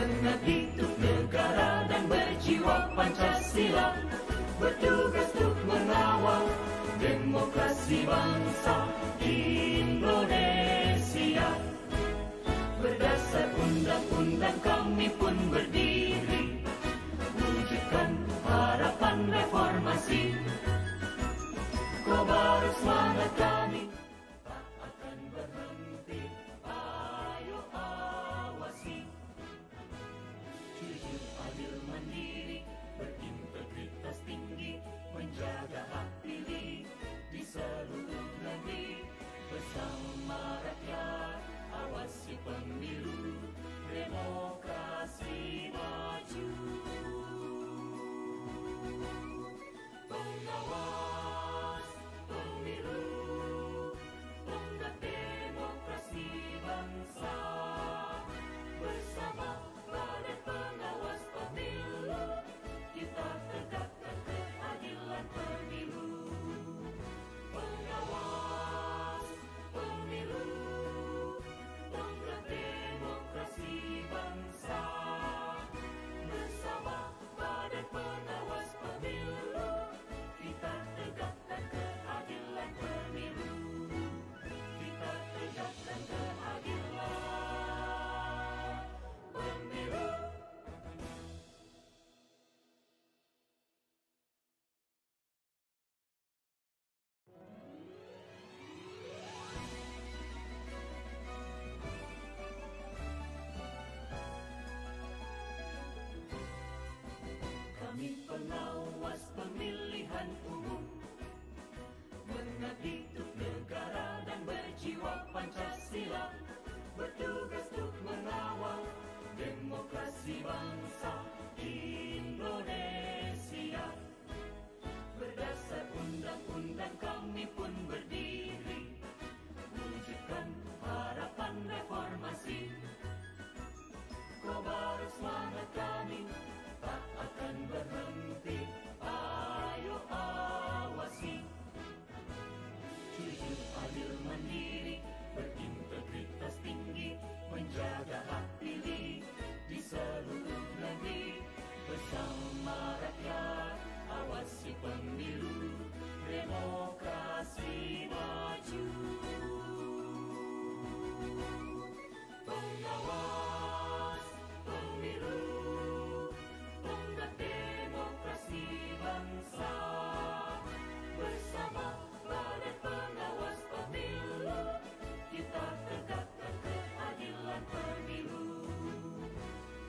mengabdi untuk negara dan berjiwa Pancasila, bertugas untuk mengawal demokrasi bangsa Indonesia. Berdasar undang-undang kami pun berdiri, wujudkan harapan reformasi. Kobarus semangat kami tak akan berhenti, ayo awasi. Jujur, adil, mandiri, berintegritas tinggi, menjaga hak pilih di seluruh negeri. Bersama rakyat, awasi pemilu, demokrasi maju. Pengawas pemilu, tonggak demokrasi bangsa. Bersama Badan Pengawas Pemilu, kita tegakkan keadilan pemilu. Pengawas pemilu, tonggak demokrasi bangsa. Bersama Badan Pengawas Pemilu, kita tegakkan keadilan pemilu. Kita tegakkan keadilan pemilu. Kami pengawas pemilihan umum, mengabdi untuk negara dan berjiwa Pancasila, bertugas untuk mengawal demokrasi bangsa Indonesia. Berdasar undang-undang kami pun berdiri, wujudkan harapan reformasi. Kobarus semangat kami tak akan berhenti, ayo awasi. Jujur, adil, mandiri, berintegritas tinggi, menjaga hak pilih di seluruh negeri. Bersama rakyat, awasi pemilu, demokrasi maju. Pengawas pemilu, tonggak demokrasi bangsa. Bersama Badan Pengawas Pemilu, kita tegakkan keadilan pemilu.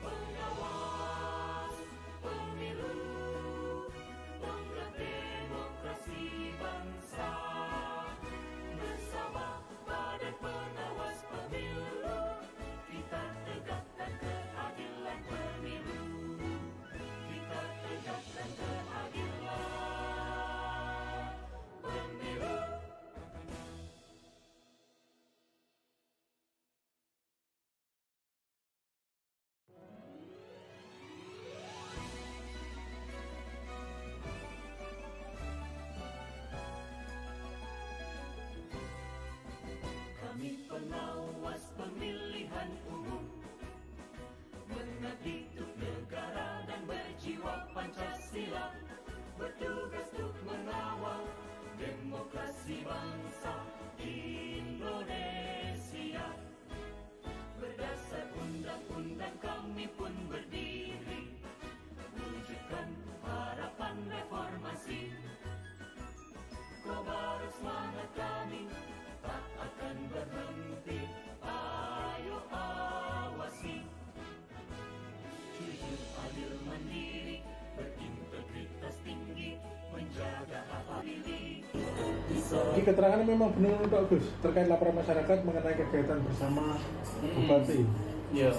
Pengawas pemilu, tonggak demokrasi bangsa. Bersama Badan Pengawas Pemilu, kita tegakkan keadilan pemilu. Kita tegakkan keadilan pemilu. Kami pengawas pemilihan umum, mengabdi untuk negara dan berjiwa Pancasila, bertugas untuk mengawal demokrasi bangsa Indonesia. Berdasar undang-undang kami pun berdiri, wujudkan harapan reformasi. Kobarus semangat kami tak akan berhenti, ayo awasi. Jujur, adil, mandiri, berintegritas tinggi, menjaga hak pilih. Di keterangan memang benar Pak Gus terkait laporan masyarakat mengenai kegiatan bersama Bupati. Ya,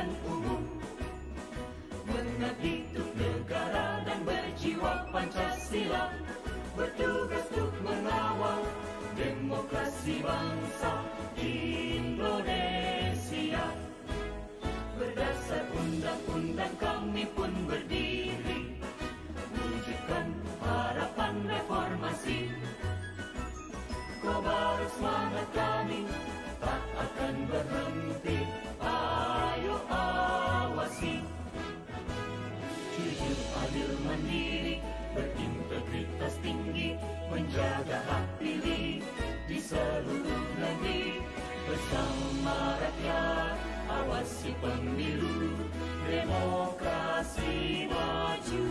pemilihan umum, mengabdi untuk negara dan berjiwa Pancasila, bertugas untuk mengawal demokrasi bangsa Indonesia. Berdasar undang-undang kami pun berdiri, wujudkan harapan reformasi. Kobar semangat kami tak akan berhenti, ayo awasi. Jujur, adil, mandiri, berintegritas tinggi, menjaga hak pilih di seluruh negeri. Bersama rakyat, awasi pemilu, demokrasi maju.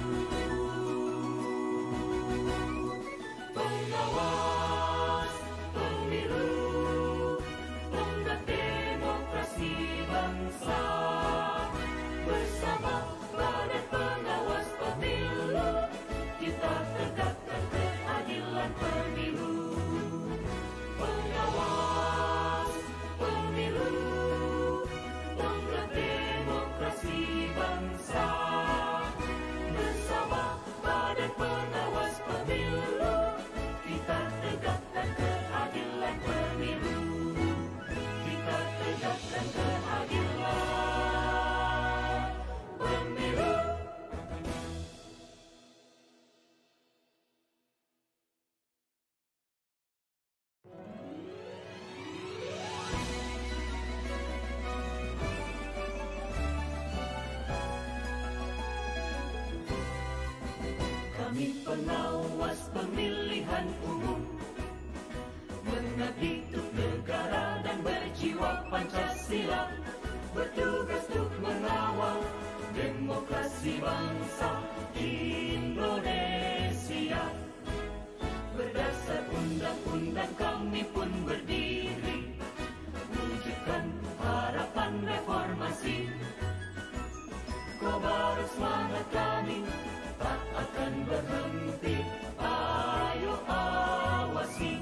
Pengawas pemilu, tonggak demokrasi bangsa. Bersama Badan Pengawas Pemilu, kita tegakkan keadilan pemilu. Pengawas pemilu, tonggak demokrasi bangsa. Bersama Badan Pengawas Pemilu, kita tegakkan keadilan pemilu. Kita tegakkan keadilan pemilu. Kami pengawas pemilihan umum, mengabdi untuk negara dan berjiwa Pancasila, bertugas untuk mengawal demokrasi bangsa Indonesia. Berdasar undang-undang kami pun berdiri, wujudkan harapan reformasi. Kobar semangat kami tak akan berhenti, ayo awasi.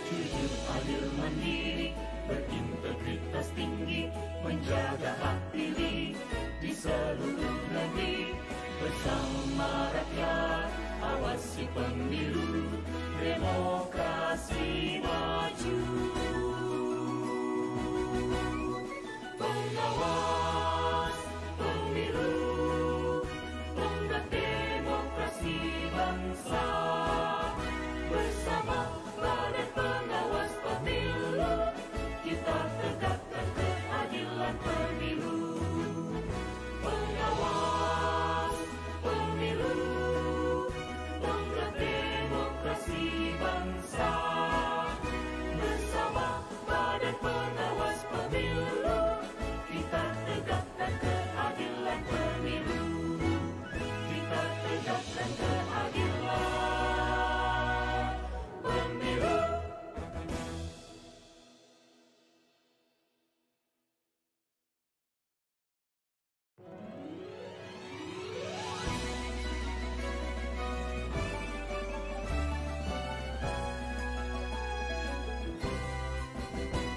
Jujur, adil, mandiri, berintegritas tinggi, menjaga hak pilih di seluruh negeri. Bersama rakyat, awasi pemilu, demokrasi maju. Pengawas pemilu, tonggak demokrasi bangsa. Bersama Badan Pengawas Pemilu, kita tegakkan keadilan pemilu. Pengawas pemilu, tonggak demokrasi bangsa. Bersama Badan Pengawas Pemilu, kita tegakkan keadilan pemilu. Kita tegakkan keadilan pemilu.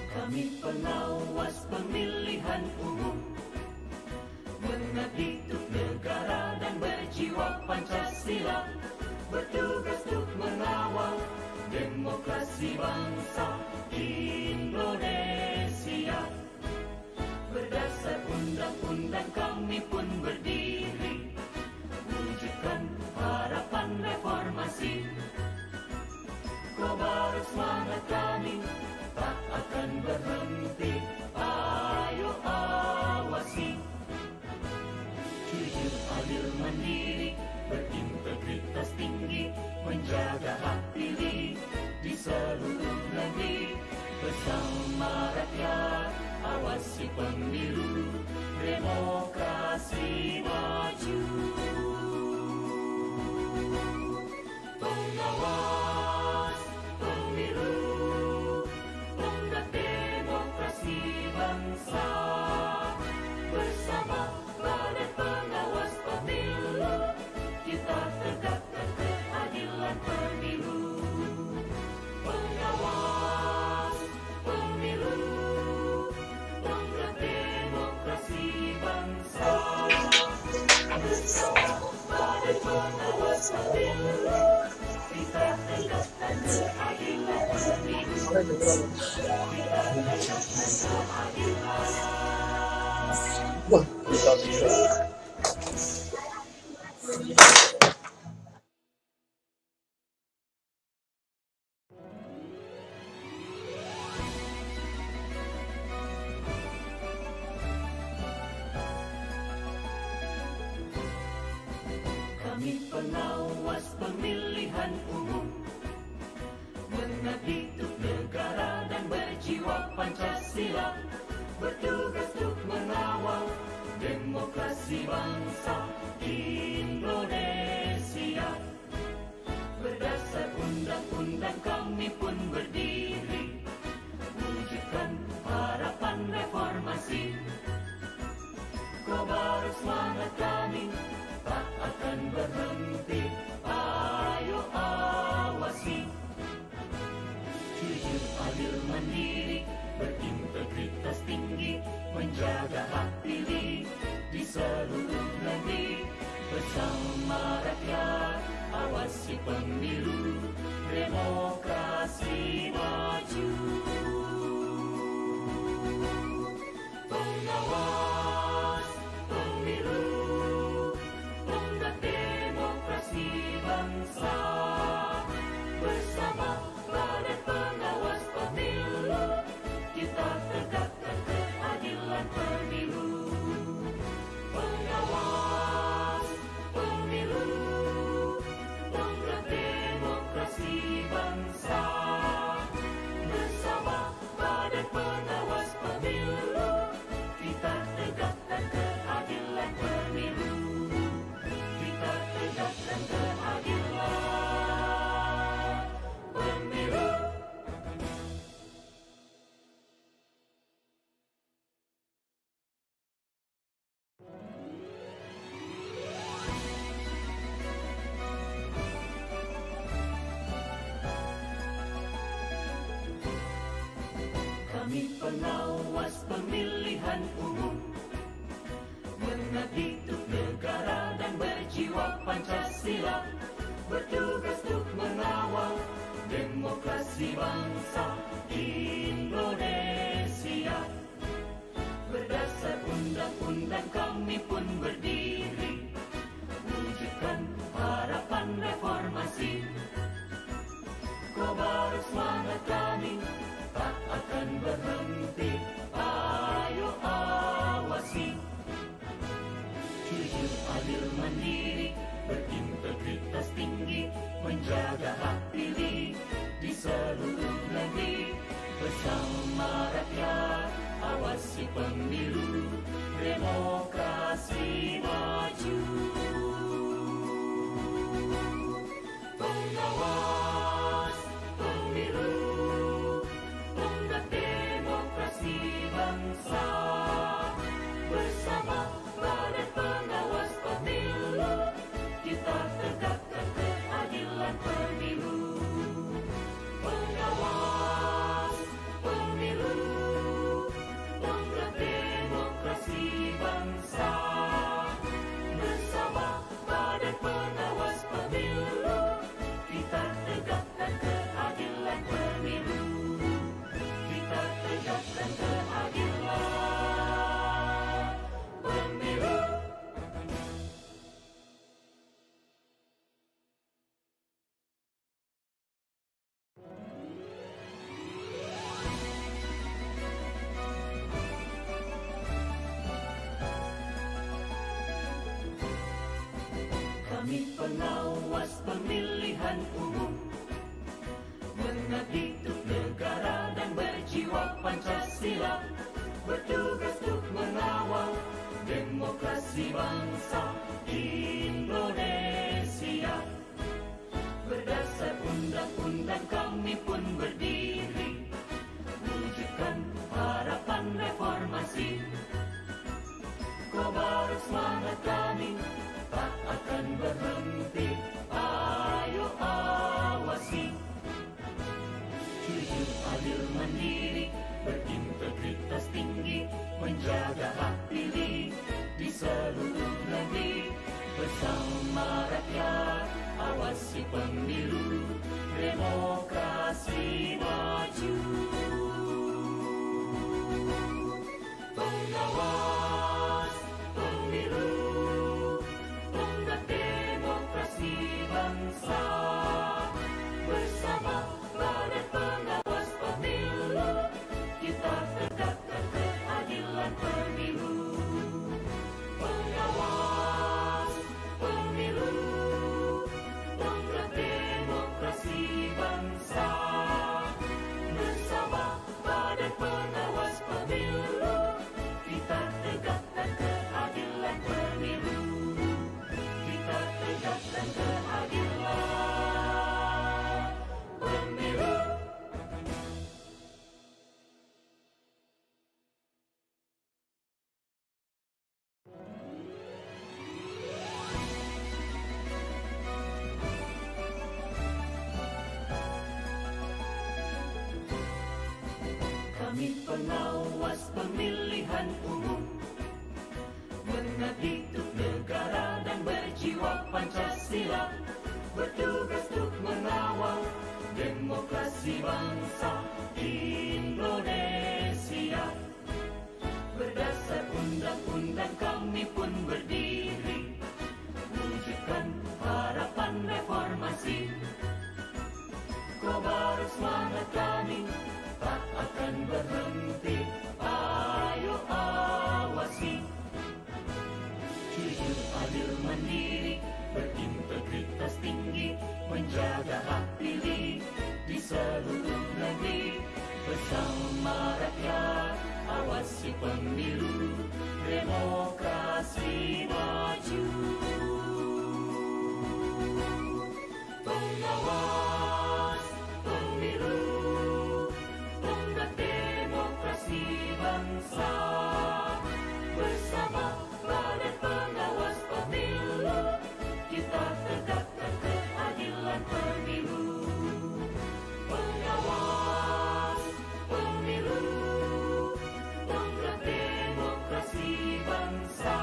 Kami pengawas pemilihan umum, mengabdi untuk negara dan berjiwa Pancasila, bertugas untuk mengawal demokrasi bangsa Indonesia. Berdasar undang-undang kami pun berdiri, wujudkan harapan reformasi. Kobar semangat kami tak akan berhenti, ayo awasi. Jujur, adil, mandiri, berintegritas tinggi, menjaga hak pilih di seluruh negeri. Bersama rakyat, awasi pemilu, demokrasi maju. Pengawas pemilu, tonggak demokrasi Wah, bisa bisa. Kami pengawas pemilihan umum, mengabdi untuk negara dan berjiwa Pancasila, bertugas untuk mengawal demokrasi bangsa Indonesia. Berdasar undang-undang kami pun berdiri, wujudkan harapan reformasi. Kobar semangat kami tak akan berhenti, ayo awasi. Jujur, adil, mandiri, berintegritas tinggi, menjaga hak pilih di seluruh negeri. Bersama rakyat, awasi pemilu, demokrasi maju. Pengawas pemilu, tonggak demokrasi bangsa. Bersama Badan Pengawas Pemilu, kita tegakkan keadilan pemilu. Pengawas pemilu, tonggak demokrasi bangsa. Bersama Badan Pengawas Pemilu, kita tegakkan keadilan pemilu. Kita tegakkan keadilan pemilu. Kami pengawas pemilihan umum, mengabdi untuk negara dan berjiwa Pancasila, bertugas untuk mengawal demokrasi bangsa Indonesia. Berdasar undang-undang kami pun berdiri, wujudkan harapan reformasi. Kobar semangat kami tak akan berhenti, ayo awasi. Jujur, adil, mandiri, berintegritas tinggi, menjaga hak pilih di seluruh negeri. Bersama rakyat, awasi pemilu, demokrasi maju. Pengawas pemilu, tonggak demokrasi bangsa. Bersama Badan Pengawas Pemilu, kita tegakkan keadilan pemilu. Pengawas pemilu, tonggak demokrasi bangsa. Bersama Badan Pengawas Pemilu, kita tegakkan keadilan pemilu. Kita tegakkan keadilan pemilu. Kami pengawas pemilihan umum, mengabdi untuk negara dan berjiwa Pancasila, bertugas untuk mengawal demokrasi bangsa Indonesia. Berdasar undang-undang kami pun berdiri, wujudkan harapan reformasi. Kobar semangat kami tak akan berhenti, ayo awasi. Jujur, adil, mandiri, berintegritas tinggi, menjaga hak pilih di seluruh negeri. Bersama rakyat, awasi pemilu, demokrasi maju. maju. Pengawas pemilu, tonggak demokrasi bangsa. Bersama Badan Pengawas Pemilu, kita tegakkan keadilan pemilu. Pengawas pemilu, tonggak demokrasi bangsa. Bersama Badan Pengawas Pemilu, kita tegakkan keadilan pemilu. Kita tegakkan keadilan pemilu. Kami pengawas pemilihan umum, mengabdi untuk negara dan berjiwa Pancasila, bertugas untuk mengawal demokrasi bangsa Indonesia. Berdasar undang-undang kami pun berdiri, wujudkan harapan reformasi. Kobar semangat kami tak akan berhenti, ayo awasi. Jujur, adil, mandiri, berintegritas tinggi, menjaga hak pilih di seluruh negeri. Bersama rakyat, awasi pemilu, demokrasi maju. Pengawas pemilu, tonggak demokrasi bangsa. Bersama Badan Pengawas Pemilu, kita tegakkan keadilan pemilu. Pengawas pemilu, tonggak demokrasi bangsa.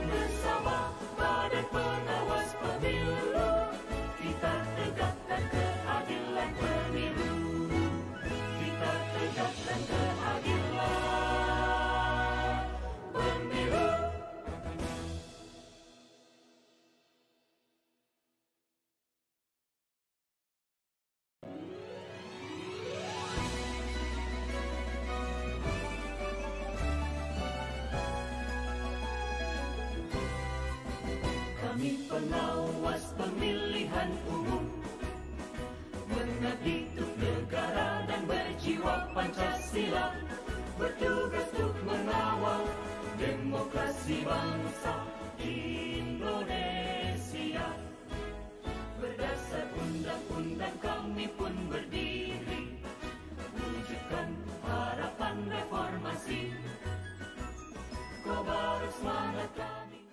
Bersama Badan Pengawas Pemilu, kita tegakkan keadilan pemilu. Kita tegakkan keadilan pemilu. Kami pengawas pemilihan umum, mengabdi untuk negara dan berjiwa Pancasila, bertugas untuk mengawal demokrasi bangsa Indonesia. Berdasar undang-undang kami pun berdiri, wujudkan harapan reformasi. Kobar semangat kami.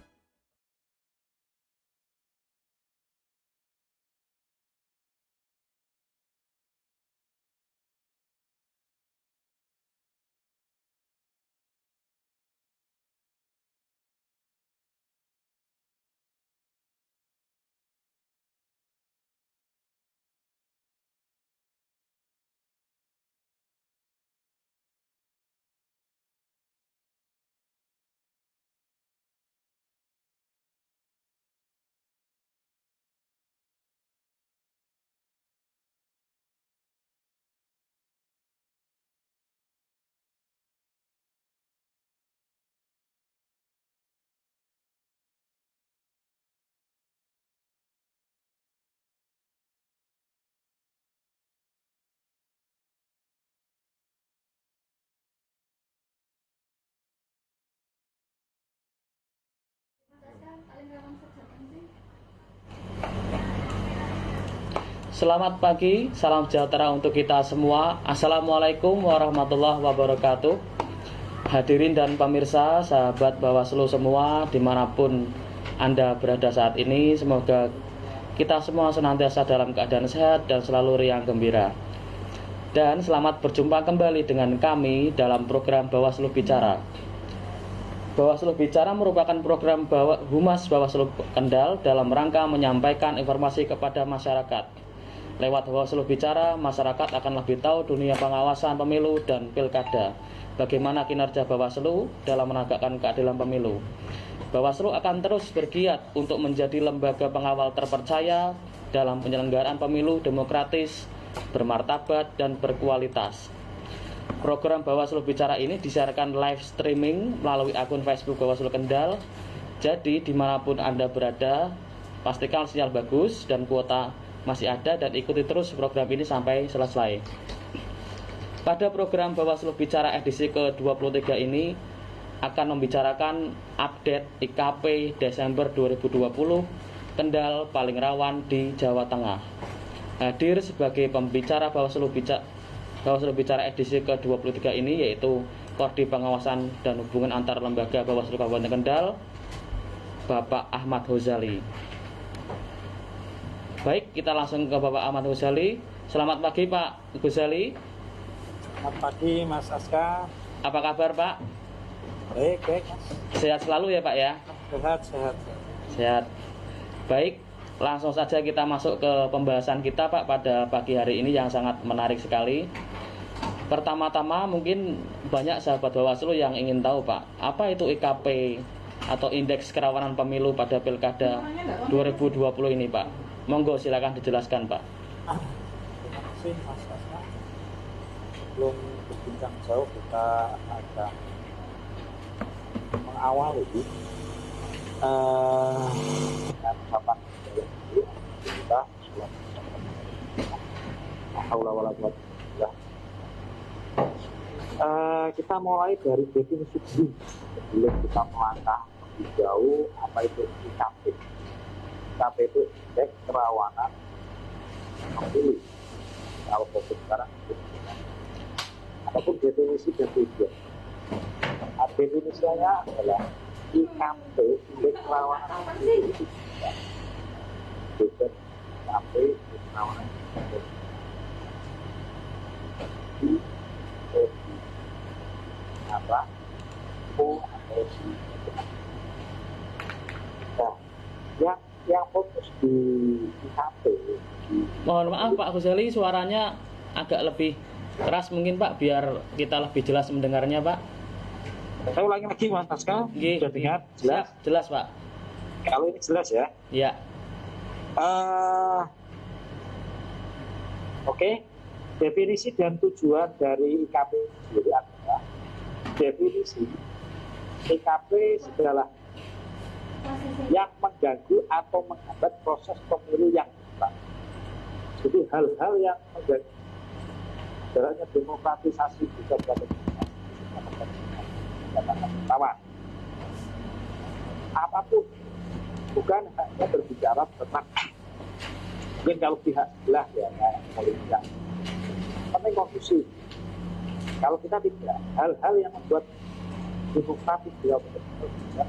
Selamat pagi, salam sejahtera untuk kita semua. Assalamualaikum warahmatullahi wabarakatuh. Hadirin dan pemirsa, sahabat Bawaslu semua, dimanapun Anda berada saat ini, semoga kita semua senantiasa dalam keadaan sehat dan selalu riang gembira. Dan selamat berjumpa kembali dengan kami dalam program Bawaslu Bicara. Bawaslu Bicara merupakan program Humas Bawaslu Kendal dalam rangka menyampaikan informasi kepada masyarakat. Lewat Bawaslu Bicara, masyarakat akan lebih tahu dunia pengawasan pemilu dan pilkada. Bagaimana kinerja Bawaslu dalam menegakkan keadilan pemilu. Bawaslu akan terus bergiat untuk menjadi lembaga pengawal terpercaya dalam penyelenggaraan pemilu demokratis, bermartabat, dan berkualitas. Program Bawaslu Bicara ini disiarkan live streaming melalui akun Facebook Bawaslu Kendal. Jadi dimanapun Anda berada, pastikan sinyal bagus dan kuota masih ada dan ikuti terus program ini sampai selesai. Pada program Bawaslu Bicara edisi ke-23 ini akan membicarakan update IKP Desember 2020 Kendal paling rawan di Jawa Tengah. Hadir sebagai pembicara Bawaslu Bicara edisi ke-23 ini yaitu Kodim Pengawasan dan Hubungan Antar Lembaga Bawaslu Kabupaten Kendal, Bapak Ahmad Hozali. Baik, kita langsung ke Bapak Ahmad Hozali. Selamat pagi Pak Hozali. Selamat pagi Mas Aska. Apa kabar Pak? Baik, Mas. Sehat selalu ya Pak ya? Sehat. Sehat. Baik, langsung saja kita masuk ke pembahasan kita Pak pada pagi hari ini yang sangat menarik sekali. Pertama-tama mungkin banyak sahabat Bawaslu yang ingin tahu Pak, apa itu IKP atau Indeks Kerawanan Pemilu pada Pilkada 2020 ini Pak? Monggo silakan dijelaskan Pak. Terima kasih Mas Aska. Sebelum berbincang jauh kita akan mengawali dengan ucapan kita kita mulai dari definisi dulu sebelum kita melangkah lebih jauh. Apa itu IKP? IKP itu Indeks Kerawanan Pemilu. Kalau fokus sekarang ataupun definisi dan tujuan. Definisinya adalah IKP Indeks Kerawanan Pemilu. Tujuan IKP Indeks Kerawanan Pemilu. Apa? Atau nah, yang fokus di IKP. Mohon maaf Pak Hozali, suaranya agak lebih keras mungkin Pak, biar kita lebih jelas mendengarnya Pak. Saya ulangi lagi Mas Aska. Nggih, Sudah dengar jelas? Jelas Pak. Kalau ini jelas ya. Ya. Oke. Definisi dan tujuan dari IKP sendiri adalah definisi IKP segala yang mengganggu atau menghambat proses pemilu yang benar. Jadi hal-hal yang mengganggu jalannya demokratisasi di kabupaten pertama, apapun, bukan hanya berbicara tentang mungkin kalau pihak sebelah ya politik penting konstitusi. Kalau kita tidak, hal-hal yang membuat demokratis di kabupaten.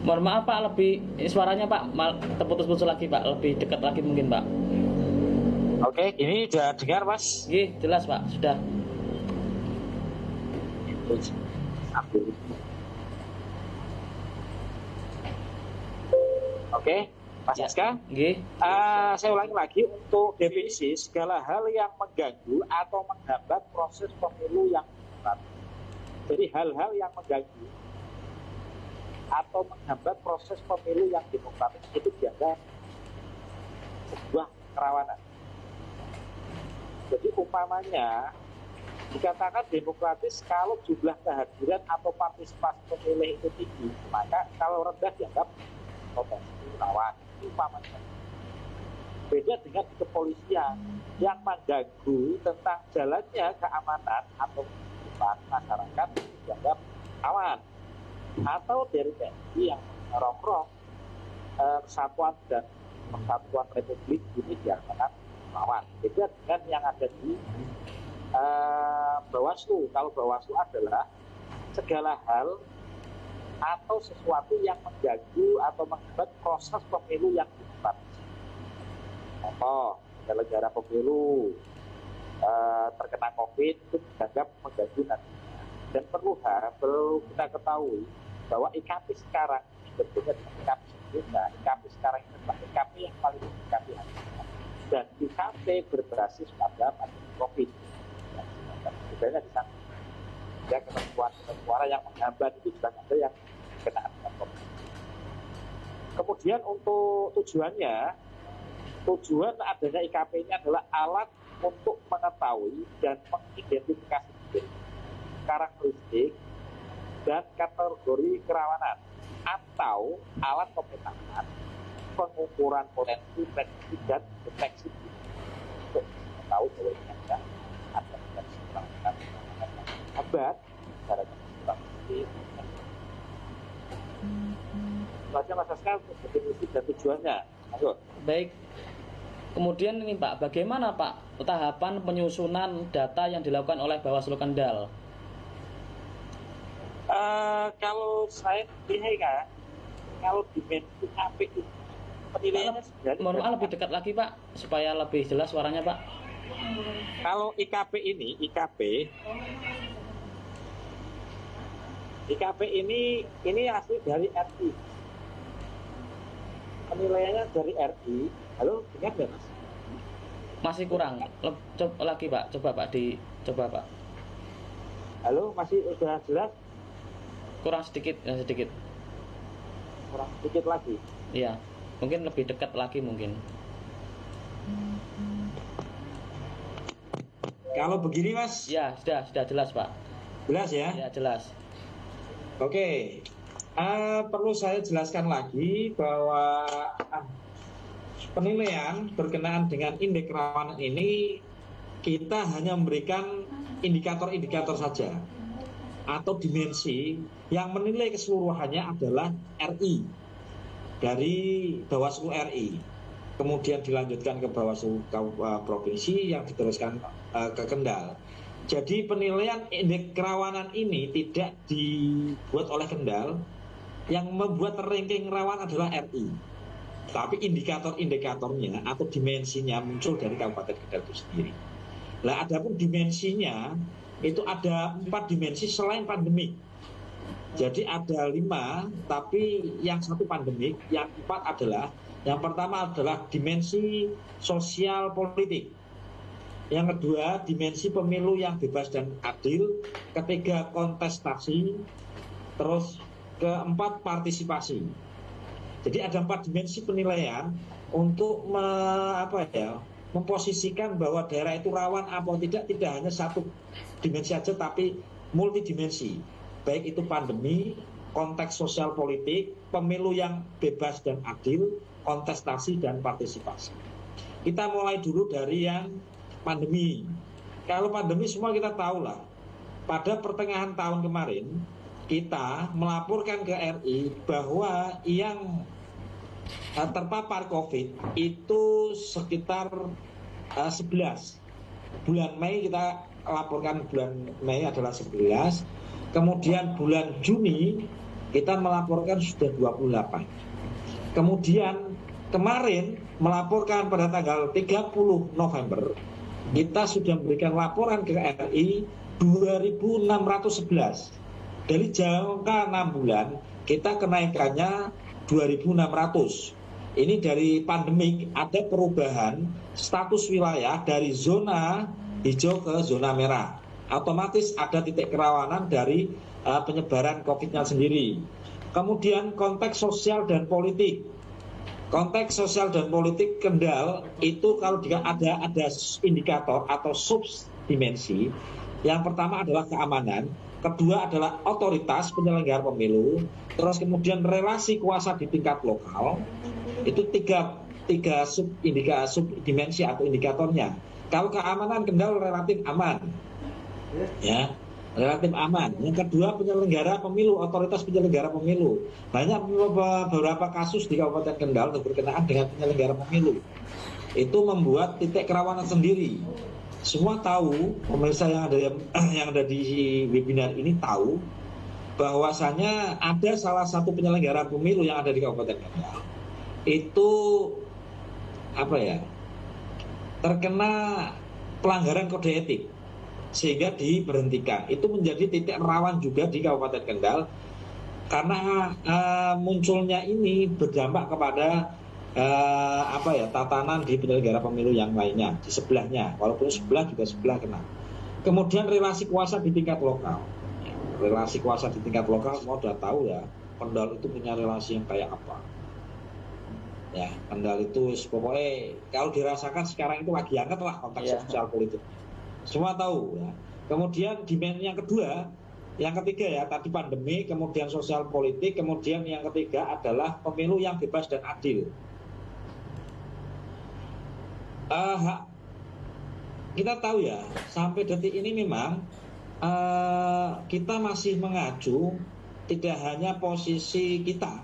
Mohon maaf Pak, lebih suaranya Pak terputus-putus lagi Pak, lebih dekat lagi mungkin Pak. Oke, ini sudah dengar Mas? Nggih, jelas Pak, sudah. Oke, Mas Aska. Nggih. Saya ulangi lagi untuk definisi segala hal yang mengganggu atau menghambat proses pemilu yang demokratis. Jadi hal-hal yang mengganggu atau menghambat proses pemilu yang demokratis itu dianggap sebuah kerawanan. Jadi umpamanya dikatakan demokratis kalau jumlah kehadiran atau partisipasi pemilih itu tinggi, maka kalau rendah dianggap potensi rawan. Umpamanya beda dengan di kepolisian yang mengganggu tentang jalannya keamanan atau kehidupan masyarakat dianggap aman, atau dari TNI yang merongrong kesatuan dan persatuan Republik ini dianggap lawan. Beda dengan yang ada di Bawaslu. Kalau Bawaslu adalah segala hal atau sesuatu yang mengganggu atau menghambat proses pemilu yang demokratis. Contoh, penyelenggara pemilu terkena COVID itu dianggap mengganggu nantinya. Dan perlu kita ketahui bahwa IKP sekarang berbeda dengan IKP sebelumnya. IKP sekarang ini adalah IKP yang paling IKP hari ini. dan IKP berbasis pada pandemi COVID. Bedanya di sana. Ya, ketentuan suara yang menghambat itu juga ada yang kena dengan COVID. Kemudian untuk tujuan adanya IKP ini adalah alat untuk mengetahui dan mengidentifikasi karakteristik dan kategori kerawanan atau alat pemetaan pengukuran potensi prediksi dan deteksi untuk mengetahui bahwa ini ada potensi kerawanan hambat secara definisi. Baca Mas Askar definisi dan tujuannya. Ayo. Baik. Kemudian ini Pak, bagaimana Pak tahapan penyusunan data yang dilakukan oleh Bawaslu Kendal? Kalau saya lihat, kalau dimensi AP itu penilaiannya sebenarnya. Mohon maaf lebih dekat lagi Pak, supaya lebih jelas suaranya Pak. Kalau IKP ini asli dari RI. Penilaiannya dari RI. Halo, dengar nggak Mas? Masih kurang. Coba lagi Pak, coba Pak. Halo, masih udah jelas? Kurang sedikit. Kurang sedikit lagi. Iya, mungkin lebih dekat lagi mungkin. Kalau begini Mas, Ya, sudah jelas Pak. jelas ya? Ya, jelas. Oke. Perlu saya jelaskan lagi bahwa penilaian berkenaan dengan indeks kerawanan ini kita hanya memberikan indikator-indikator saja atau dimensi. Yang menilai keseluruhannya adalah RI dari Bawaslu RI, kemudian dilanjutkan ke Bawaslu provinsi yang diteruskan ke Kendal. Jadi penilaian indeks kerawanan ini tidak dibuat oleh Kendal. Yang membuat ranking rawan adalah RI. Tapi indikator-indikatornya atau dimensinya muncul dari Kabupaten Kendal itu sendiri. Nah, adapun dimensinya itu ada 4 dimensi selain pandemik. Jadi ada 5, tapi yang 1 pandemik, yang 4 adalah, yang pertama adalah dimensi sosial politik. Yang kedua, dimensi pemilu yang bebas dan adil. Ketiga, kontestasi. Terus keempat, partisipasi. Jadi ada 4 dimensi penilaian untuk memposisikan bahwa daerah itu rawan apa tidak hanya 1 dimensi saja, tapi multidimensi. Baik itu pandemi, konteks sosial politik, pemilu yang bebas dan adil, kontestasi dan partisipasi. Kita mulai dulu dari yang pandemi. Kalau pandemi semua kita tahu lah. Pada pertengahan tahun kemarin kita melaporkan ke RI bahwa yang terpapar COVID itu sekitar 11. Bulan Mei kita laporkan, bulan Mei adalah 11. Kemudian bulan Juni kita melaporkan sudah 28. Kemudian kemarin melaporkan pada tanggal 30 November kita sudah memberikan laporan ke RI 2.611. Dari jangka 6 bulan kita kenaikannya 2.600. Ini dari pandemik ada perubahan status wilayah dari zona hijau ke zona merah. Otomatis ada titik kerawanan dari penyebaran COVID-nya sendiri. Kemudian konteks sosial dan politik. Konteks sosial dan politik Kendal itu kalau ada indikator atau subdimensi. Yang pertama adalah keamanan, kedua adalah otoritas penyelenggara pemilu, terus kemudian relasi kuasa di tingkat lokal. Itu tiga subdimensi atau indikatornya. Kalau keamanan Kendal relatif aman, ya, relatif aman. Yang kedua penyelenggara pemilu, otoritas penyelenggara pemilu. Banyak beberapa kasus di Kabupaten Kendal berkenaan dengan penyelenggara pemilu. Itu membuat titik kerawanan sendiri. Semua tahu, pemirsa yang ada di webinar ini tahu bahwasanya ada salah satu penyelenggara pemilu yang ada di Kabupaten Kendal. Itu terkena pelanggaran kode etik sehingga diberhentikan. Itu menjadi titik rawan juga di Kabupaten Kendal karena munculnya ini berdampak kepada tatanan di penyelenggara pemilu yang lainnya di sebelahnya, walaupun sebelah juga sebelah kena. Kemudian relasi kuasa di tingkat lokal. Relasi kuasa di tingkat lokal semua sudah tahu ya, Kendal itu punya relasi yang kayak apa. Ya, Kendal itu pokoknya kalau dirasakan sekarang itu lagi hangat lah konteks sosial politik. Semua tahu ya. Kemudian dimensi yang kedua, yang ketiga ya, tadi pandemi, kemudian sosial politik, kemudian yang ketiga adalah pemilu yang bebas dan adil. Kita tahu ya, sampai detik ini memang kita masih mengacu tidak hanya posisi kita,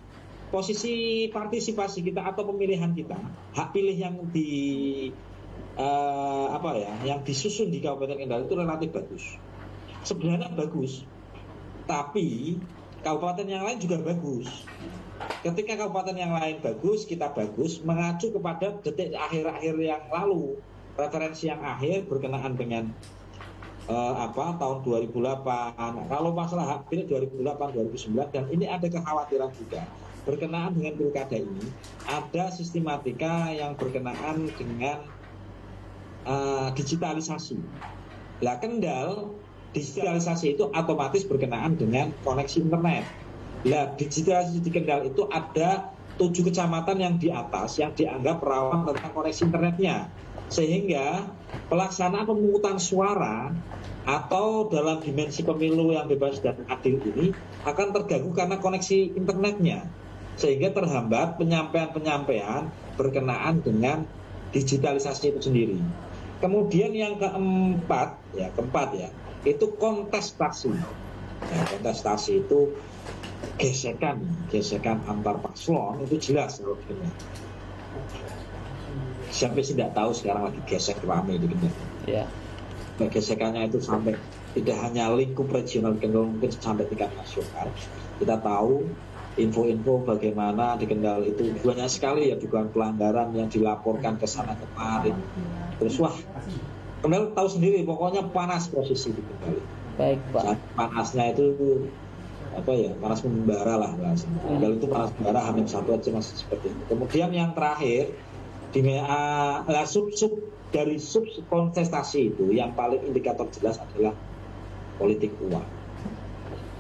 posisi partisipasi kita atau pemilihan kita, hak pilih yang yang disusun di Kabupaten Kendal itu relatif bagus. Sebenarnya bagus, tapi kabupaten yang lain juga bagus. Ketika kabupaten yang lain bagus, kita bagus, mengacu kepada detik akhir-akhir yang lalu, referensi yang akhir berkenaan dengan tahun 2008. Kalau masalah hak pilih 2008, 2009, dan ini ada kekhawatiran juga berkenaan dengan pilkada ini, ada sistematika yang berkenaan dengan digitalisasi. Lah Kendal, digitalisasi itu otomatis berkenaan dengan koneksi internet. Lah digitalisasi di Kendal itu ada 7 kecamatan yang di atas yang dianggap rawan tentang koneksi internetnya, sehingga pelaksanaan pemungutan suara atau dalam dimensi pemilu yang bebas dan adil ini akan terganggu karena koneksi internetnya, sehingga terhambat penyampaian berkenaan dengan digitalisasi itu sendiri. Kemudian yang keempat itu kontestasi. Ya, kontestasi itu gesekan antar paslon itu jelas kalau begini. Siapa sih tidak tahu sekarang lagi gesek rame di Kendal. Ya. Gesekannya itu sampai tidak hanya lingkup regional Kendal, mungkin sampai tingkat nasional. Kita tahu info-info bagaimana di Kendal itu banyak sekali ya dugaan pelanggaran yang dilaporkan ke sana kemari. Terus Kendal tahu sendiri, pokoknya panas posisi di Kendal. Baik, Pak. Panasnya itu panas membara lah bahasanya. Kendal itu panas membara, hamil satu aja masih seperti itu. Kemudian yang terakhir sub dari sub kontestasi itu yang paling indikator jelas adalah politik uang.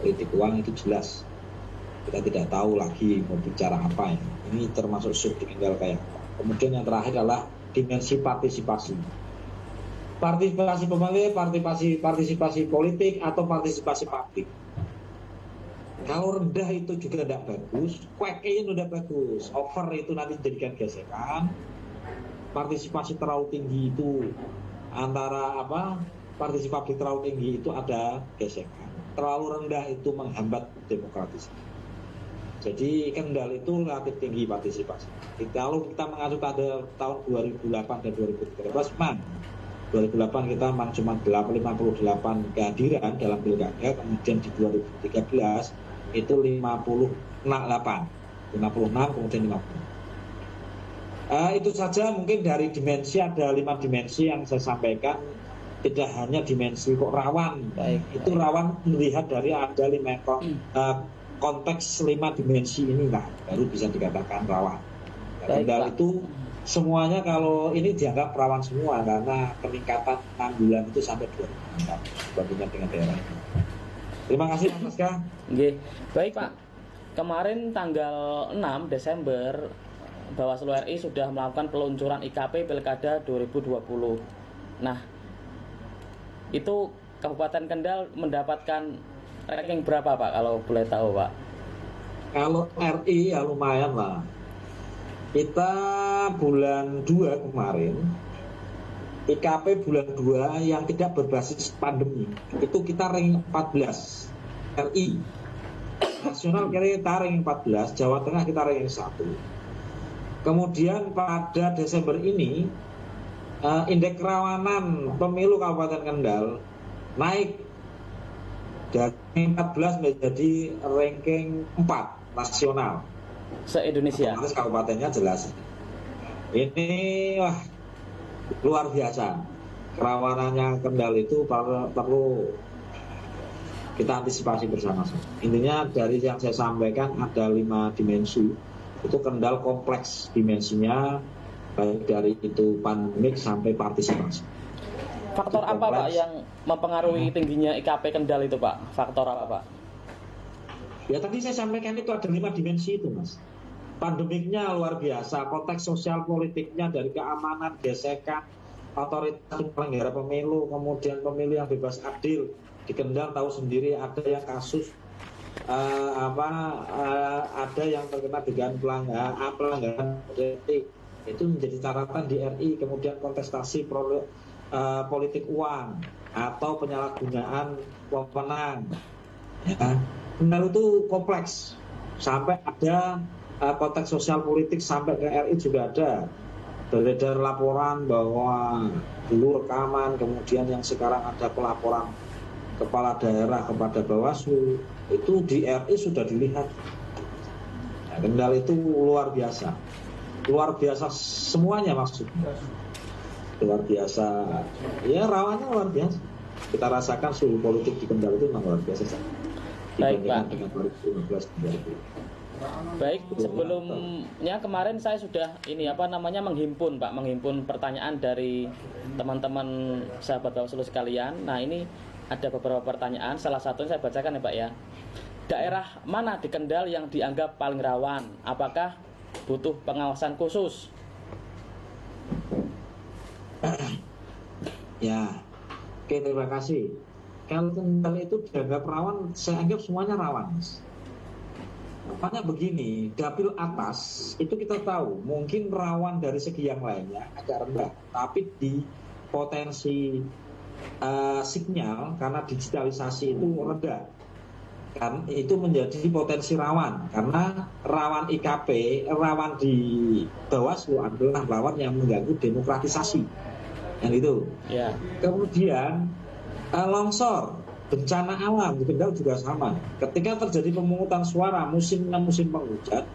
Politik uang itu jelas. Kita tidak tahu lagi mau bicara apa ya. Ini termasuk sub di Kendal kayak apa. Kemudian yang terakhir adalah dimensi partisipasi. Partisipasi pemilih, partisipasi politik atau partisipasi publik. Kalau rendah itu juga tidak bagus, kueknya sudah bagus, over itu nanti jadikan gesekan. Partisipasi terlalu tinggi itu partisipasi terlalu tinggi itu ada gesekan. Terlalu rendah itu menghambat demokratisasi. Jadi Kendal itu relatif tinggi partisipasi. Kalau kita mengacu pada tahun 2008 dan 2013, 2008 kita memang cuma 58 kehadiran dalam pilkada, kemudian di 2013 itu 56, kemudian 50. Itu saja mungkin dari dimensi, ada 5 dimensi yang saya sampaikan, tidak hanya dimensi kok rawan. Itu rawan melihat dari ada 5 konteks 5 dimensi ini lah baru bisa dikatakan rawan. Kendal itu semuanya kalau ini dianggap rawan semua karena peningkatan 6 bulan itu sampai 2004 dibandingkan dengan daerah ini. Terima kasih Mas Ka. Baik Pak, kemarin tanggal 6 Desember Bawaslu RI sudah melakukan peluncuran IKP Pilkada 2020. Nah, itu Kabupaten Kendal mendapatkan ranking berapa Pak kalau boleh tahu Pak? Kalau RI ya lumayan lah. Kita bulan 2 kemarin, IKP bulan 2 yang tidak berbasis pandemi, itu kita ranking 14 RI. Nasional kita ranking 14, Jawa Tengah kita ranking 1. Kemudian pada Desember ini, indeks kerawanan pemilu Kabupaten Kendal naik dari 14 menjadi ranking 4 nasional. Se-Indonesia. Otomatis kabupatennya jelas. Ini luar biasa. Kerawanannya Kendal itu perlu kita antisipasi bersama-sama. Intinya dari yang saya sampaikan ada 5 dimensi Itu Kendal kompleks dimensinya, baik dari itu pandemik sampai partisipasi. Faktor Itu apa Pak kompleks. yang mempengaruhi tingginya IKP Kendal itu Pak? Faktor apa Pak? Ya tadi saya sampaikan itu ada 5 dimensi itu Mas. Pandemiknya luar biasa, konteks sosial politiknya dari keamanan, gesekan, otoritas penyelenggara pemilu, kemudian pemilu yang bebas adil. Di Kendal tahu sendiri ada yang kasus ada yang terkena dengan pelanggaran etik. Itu menjadi catatan di RI. Kemudian kontestasi politik uang atau penyalahgunaan wewenang. Ya. Kendal itu kompleks, sampai ada konteks sosial politik sampai ke RI juga ada. Beredar laporan bahwa dulu rekaman, kemudian yang sekarang ada pelaporan kepala daerah kepada Bawaslu, itu di RI sudah dilihat. Nah, Kendal itu luar biasa semuanya maksudnya. Luar biasa, ya rawannya luar biasa. Kita rasakan suhu politik di Kendal itu memang luar biasa. Baik Pak. Dengan 2015 Baik, sebelumnya kemarin saya sudah menghimpun Pak, menghimpun pertanyaan dari teman-teman sahabat Bawaslu sekalian. Nah, ini ada beberapa pertanyaan, salah satunya saya bacakan ya Pak ya. Daerah mana di Kendal yang dianggap paling rawan? Apakah butuh pengawasan khusus? Ya, oke, terima kasih. Kalau Kendal itu dianggap rawan, saya anggap semuanya rawan. Makanya begini, dapil atas itu kita tahu mungkin rawan dari segi yang lainnya agak rendah, tapi di potensi sinyal karena digitalisasi itu rendah, kan itu menjadi potensi rawan karena rawan IKP, rawan di Bawaslu adalah rawan yang mengganggu demokratisasi, yang itu. Ya. Kemudian longsor, bencana alam di Kendal juga sama. Ketika terjadi pemungutan suara musim penghujan,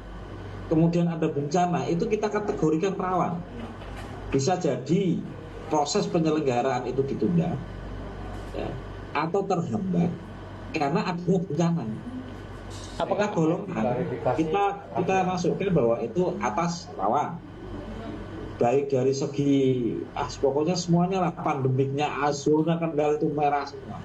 kemudian ada bencana, itu kita kategorikan rawan. Bisa jadi proses penyelenggaraan itu ditunda, ya, atau terhambat karena adanya bencana. Apakah golongan kita masukkan bahwa itu atas rawan, baik dari segi pokoknya semuanya lah, pandemiknya zona Kendal itu merah semua,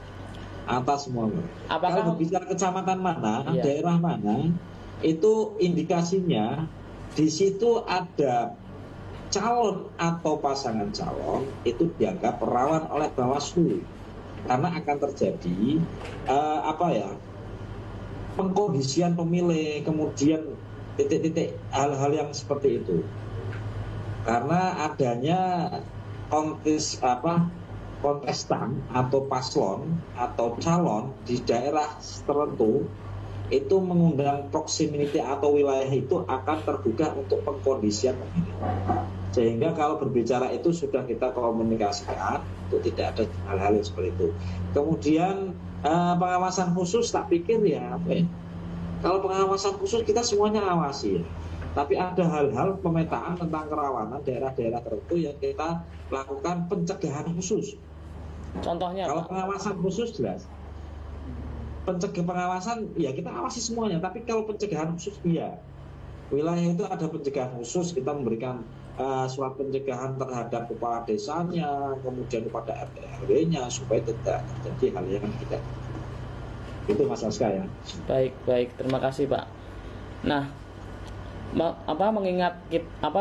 atas semua. Kalau berbicara kecamatan mana, iya, daerah mana, itu indikasinya di situ ada calon atau pasangan calon itu dianggap rawan oleh Bawaslu karena akan terjadi pengkondisian pemilih, kemudian titik-titik hal-hal yang seperti itu. Karena adanya kontestan atau paslon atau calon di daerah tertentu itu mengundang proximity atau wilayah itu akan terbuka untuk pengkondisian pemilih. Sehingga kalau berbicara itu sudah kita komunikasikan itu tidak ada hal-hal yang seperti itu. Kemudian pengawasan khusus tak pikir ya kalau pengawasan khusus kita semuanya awasi ya. Tapi ada hal-hal pemetaan tentang kerawanan daerah-daerah tertentu yang kita lakukan pencegahan khusus. Contohnya kalau Pak? Pengawasan khusus jelas. Pengawasan ya kita awasi semuanya. Tapi kalau pencegahan khusus ya wilayah itu ada pencegahan khusus. Kita memberikan surat pencegahan terhadap kepala desanya, kemudian kepada RT RW-nya supaya tidak terjadi hal yang tidak. Itu Mas Aska ya. Baik, terima kasih Pak. Nah, mengingat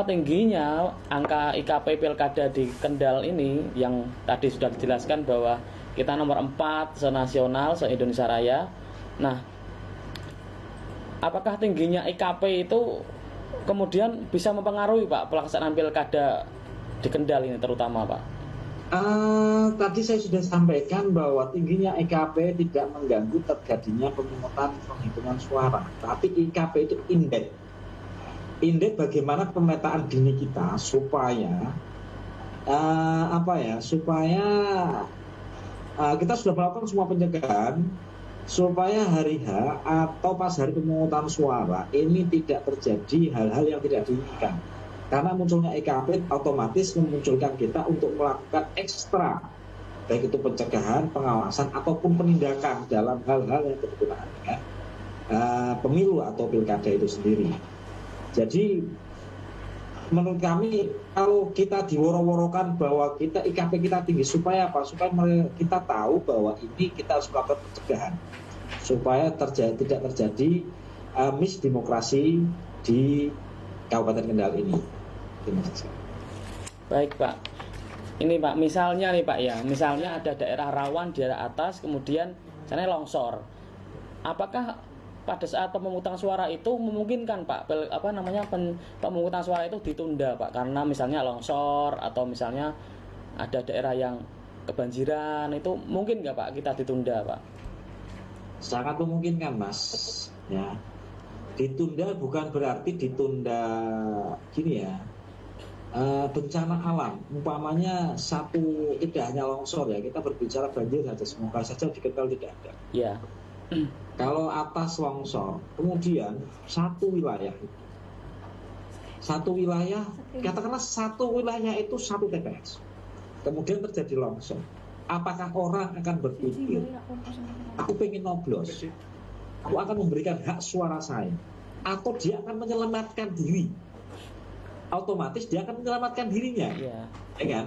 tingginya angka IKP Pilkada di Kendal ini yang tadi sudah dijelaskan bahwa kita nomor 4 se-nasional, se-Indonesia Raya. Nah, apakah tingginya IKP itu kemudian bisa mempengaruhi Pak pelaksanaan Pilkada di Kendal ini terutama Pak? Tadi saya sudah sampaikan bahwa tingginya IKP tidak mengganggu terjadinya penghitungan suara, tapi IKP itu indeks bagaimana pemetaan dini kita supaya kita sudah melakukan semua pencegahan supaya hari H atau pas hari pemungutan suara ini tidak terjadi hal-hal yang tidak diinginkan. Karena munculnya IKP otomatis memunculkan kita untuk melakukan ekstra, baik itu pencegahan, pengawasan ataupun penindakan dalam hal-hal yang berkenaan dengan pemilu atau pilkada itu sendiri. Jadi menurut kami kalau kita diworo-worokan bahwa kita IKP kita tinggi supaya apa? Supaya kita tahu bahwa ini kita harus melakukan pencegahan supaya tidak terjadi misdemokrasi di Kabupaten Kendal ini. Terima kasih. Baik Pak, ini Pak misalnya nih Pak ya, misalnya ada daerah rawan di daerah atas kemudian sana longsor, apakah pada saat pemungutan suara itu memungkinkan Pak pemungutan suara itu ditunda Pak karena misalnya longsor atau misalnya ada daerah yang kebanjiran, itu mungkin nggak Pak kita ditunda Pak? Sangat memungkinkan Mas ya. Ditunda bukan berarti ditunda gini ya, bencana alam umpamanya satu, tidak hanya longsor ya, kita berbicara banjir saja, semoga saja di Kendal tidak ada Ya. Kalau atas longsor kemudian satu wilayah, katakanlah satu wilayah itu satu TPS, kemudian terjadi longsor, apakah orang akan berpikir aku pengen nyoblos, aku akan memberikan hak suara saya, atau dia akan menyelamatkan diri? Otomatis dia akan menyelamatkan dirinya, Ya. ya kan?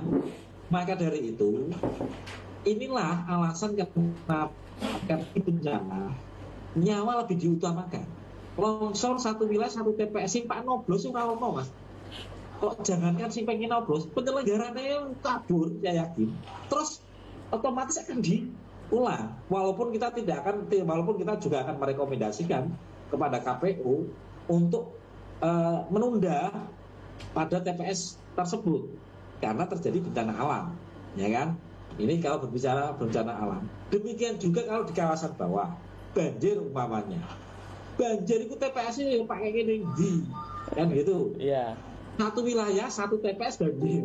Maka dari itu inilah alasan kenapa di bencana nyawa lebih diutamakan. Longsor satu wilayah satu TPS sing Pak Noblos ora ono Mas. Kok jangankan sing pengen Noblos, penyelenggaranya kabur, saya yakin. Terus otomatis akan diulang. Walaupun kita juga akan merekomendasikan kepada KPU untuk menunda pada TPS tersebut karena terjadi bencana alam, ya kan? Ini kalau berbicara bencana alam. Demikian juga kalau di kawasan bawah, banjir umpamanya. Banjir itu TPS ini pakai gini, kan gitu. Iya. Satu wilayah, satu TPS banjir.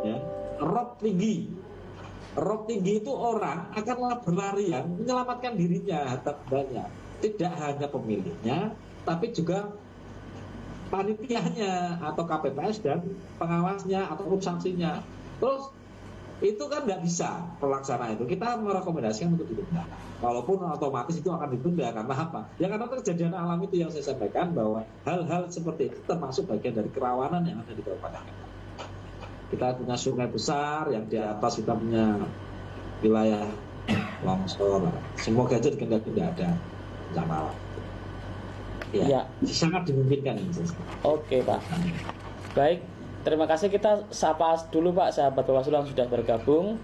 Ya. Rob tinggi itu orang akan berlarian menyelamatkan dirinya, harta bendanya. Tidak hanya pemilihnya, tapi juga panitianya atau KPPS dan pengawasnya ataupun sanksinya. Terus itu kan nggak bisa pelaksanaan itu. Kita merekomendasikan untuk ditunda. Walaupun otomatis itu akan ditunda karena apa? Ya karena kejadian alam itu yang saya sampaikan bahwa hal-hal seperti itu termasuk bagian dari kerawanan yang ada di Kabupaten Kendal. Kita punya sungai besar yang di atas kita punya wilayah longsor. Semoga aja di Kendal tidak ada bencana alam. Ya. Sangat dimungkinkan ini. Oke Pak. Baik. Terima kasih, kita sapa dulu Pak sahabat Bawaslu yang sudah bergabung.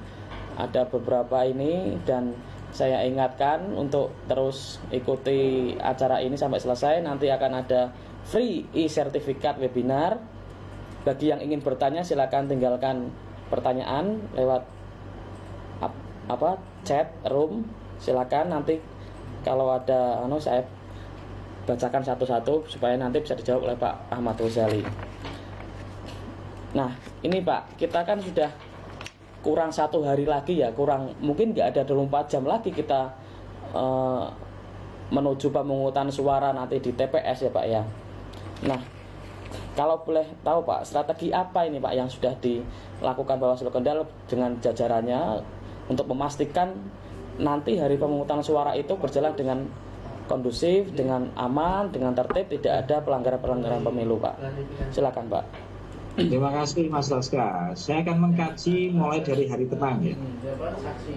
Ada beberapa ini dan saya ingatkan untuk terus ikuti acara ini sampai selesai. Nanti akan ada free e-sertifikat webinar. Bagi yang ingin bertanya silakan tinggalkan pertanyaan lewat chat room. Silakan nanti kalau ada saya bacakan satu-satu supaya nanti bisa dijawab oleh Pak Ahmad Ghazali. Nah ini Pak, kita kan sudah kurang 1 hari lagi ya, mungkin nggak ada 24 jam lagi kita menuju pemungutan suara nanti di TPS ya Pak ya. Nah kalau boleh tahu Pak, strategi apa ini Pak yang sudah dilakukan Bawaslu Kendal dengan jajarannya untuk memastikan nanti hari pemungutan suara itu berjalan dengan kondusif, dengan aman, dengan tertib, tidak ada pelanggaran-pelanggaran pemilu Pak. Silakan Pak. Terima kasih Mas Laska. Saya akan mengkaji mulai dari hari tenang ya.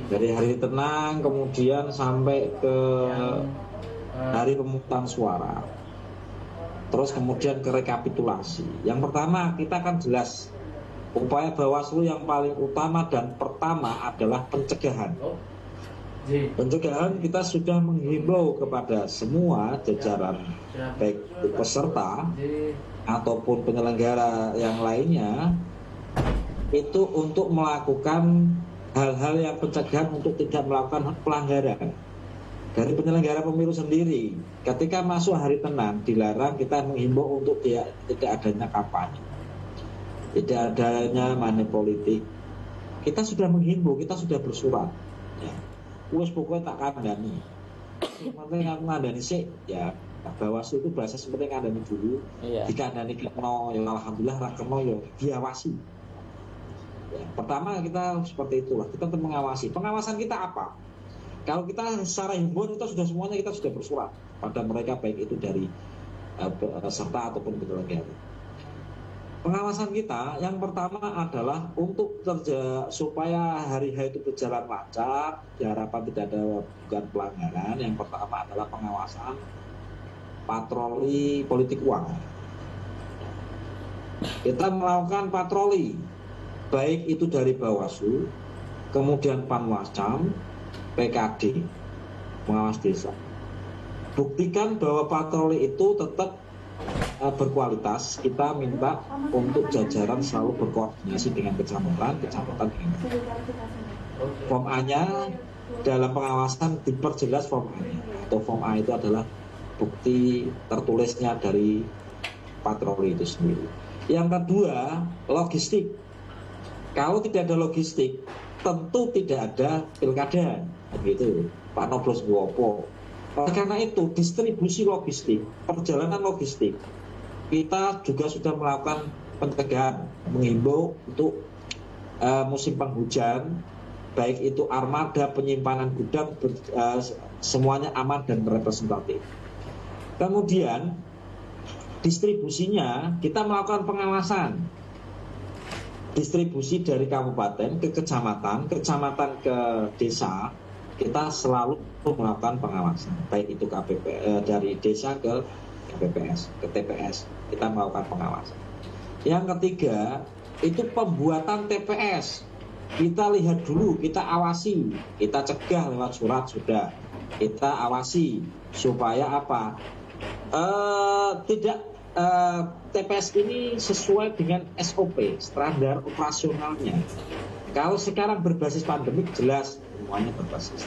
Dari hari tenang kemudian sampai ke hari pemungutan suara. Terus kemudian ke rekapitulasi. Yang pertama kita akan jelas upaya Bawaslu yang paling utama dan pertama adalah pencegahan. Pencegahan kita sudah menghimbau kepada semua jajaran baik peserta ataupun penyelenggara yang lainnya itu untuk melakukan hal-hal yang pencegahan untuk tidak melakukan pelanggaran. Dari penyelenggara pemilu sendiri, ketika masuk hari tenang dilarang, kita menghimbau untuk tidak adanya kampanye, tidak adanya money politik. Kita sudah menghimbau, kita sudah bersurat. Ya. Wes pokoknya tak kandani. Sebenarnya aku ngandani sih, ya. Bawaslu itu bahasa seperti ngandani dulu, dikandani keno, ya alhamdulillah rakeno ya diawasi. Ya, pertama kita seperti itulah, kita untuk mengawasi. Pengawasan kita apa? Kalau kita secara himbauan kita sudah semuanya kita sudah bersurat pada mereka baik itu dari peserta ataupun penyelenggara. Pengawasan kita yang pertama adalah untuk supaya hari H itu berjalan lancar, diharapkan tidak ada bukan pelanggaran. Yang pertama adalah pengawasan patroli politik uang. Kita melakukan patroli, baik itu dari Bawaslu, kemudian Panwascam, PKD, pengawas desa. Buktikan bahwa patroli itu tetap berkualitas. Kita minta untuk jajaran selalu berkoordinasi dengan kecamatan dengan form A-nya dalam pengawasan diperjelas form A-nya, atau form A itu adalah bukti tertulisnya dari patroli itu sendiri. Yang kedua, logistik. Kalau tidak ada logistik, tentu tidak ada pilkada, begitu Pak Noblos Wopo. Karena itu distribusi logistik, perjalanan logistik, kita juga sudah melakukan pencegahan, menghimbau untuk musim penghujan, baik itu armada, penyimpanan gudang, semuanya aman dan representatif. Kemudian distribusinya kita melakukan pengawasan, distribusi dari kabupaten ke kecamatan, kecamatan ke desa. Kita selalu melakukan pengawasan, baik itu dari desa ke KPPS, ke TPS, kita melakukan pengawasan. Yang ketiga, itu pembuatan TPS. Kita lihat dulu, kita awasi, kita cegah lewat surat sudah. Kita awasi supaya apa? TPS ini sesuai dengan SOP, standar operasionalnya. Kalau sekarang berbasis pandemik, jelas semuanya berbasis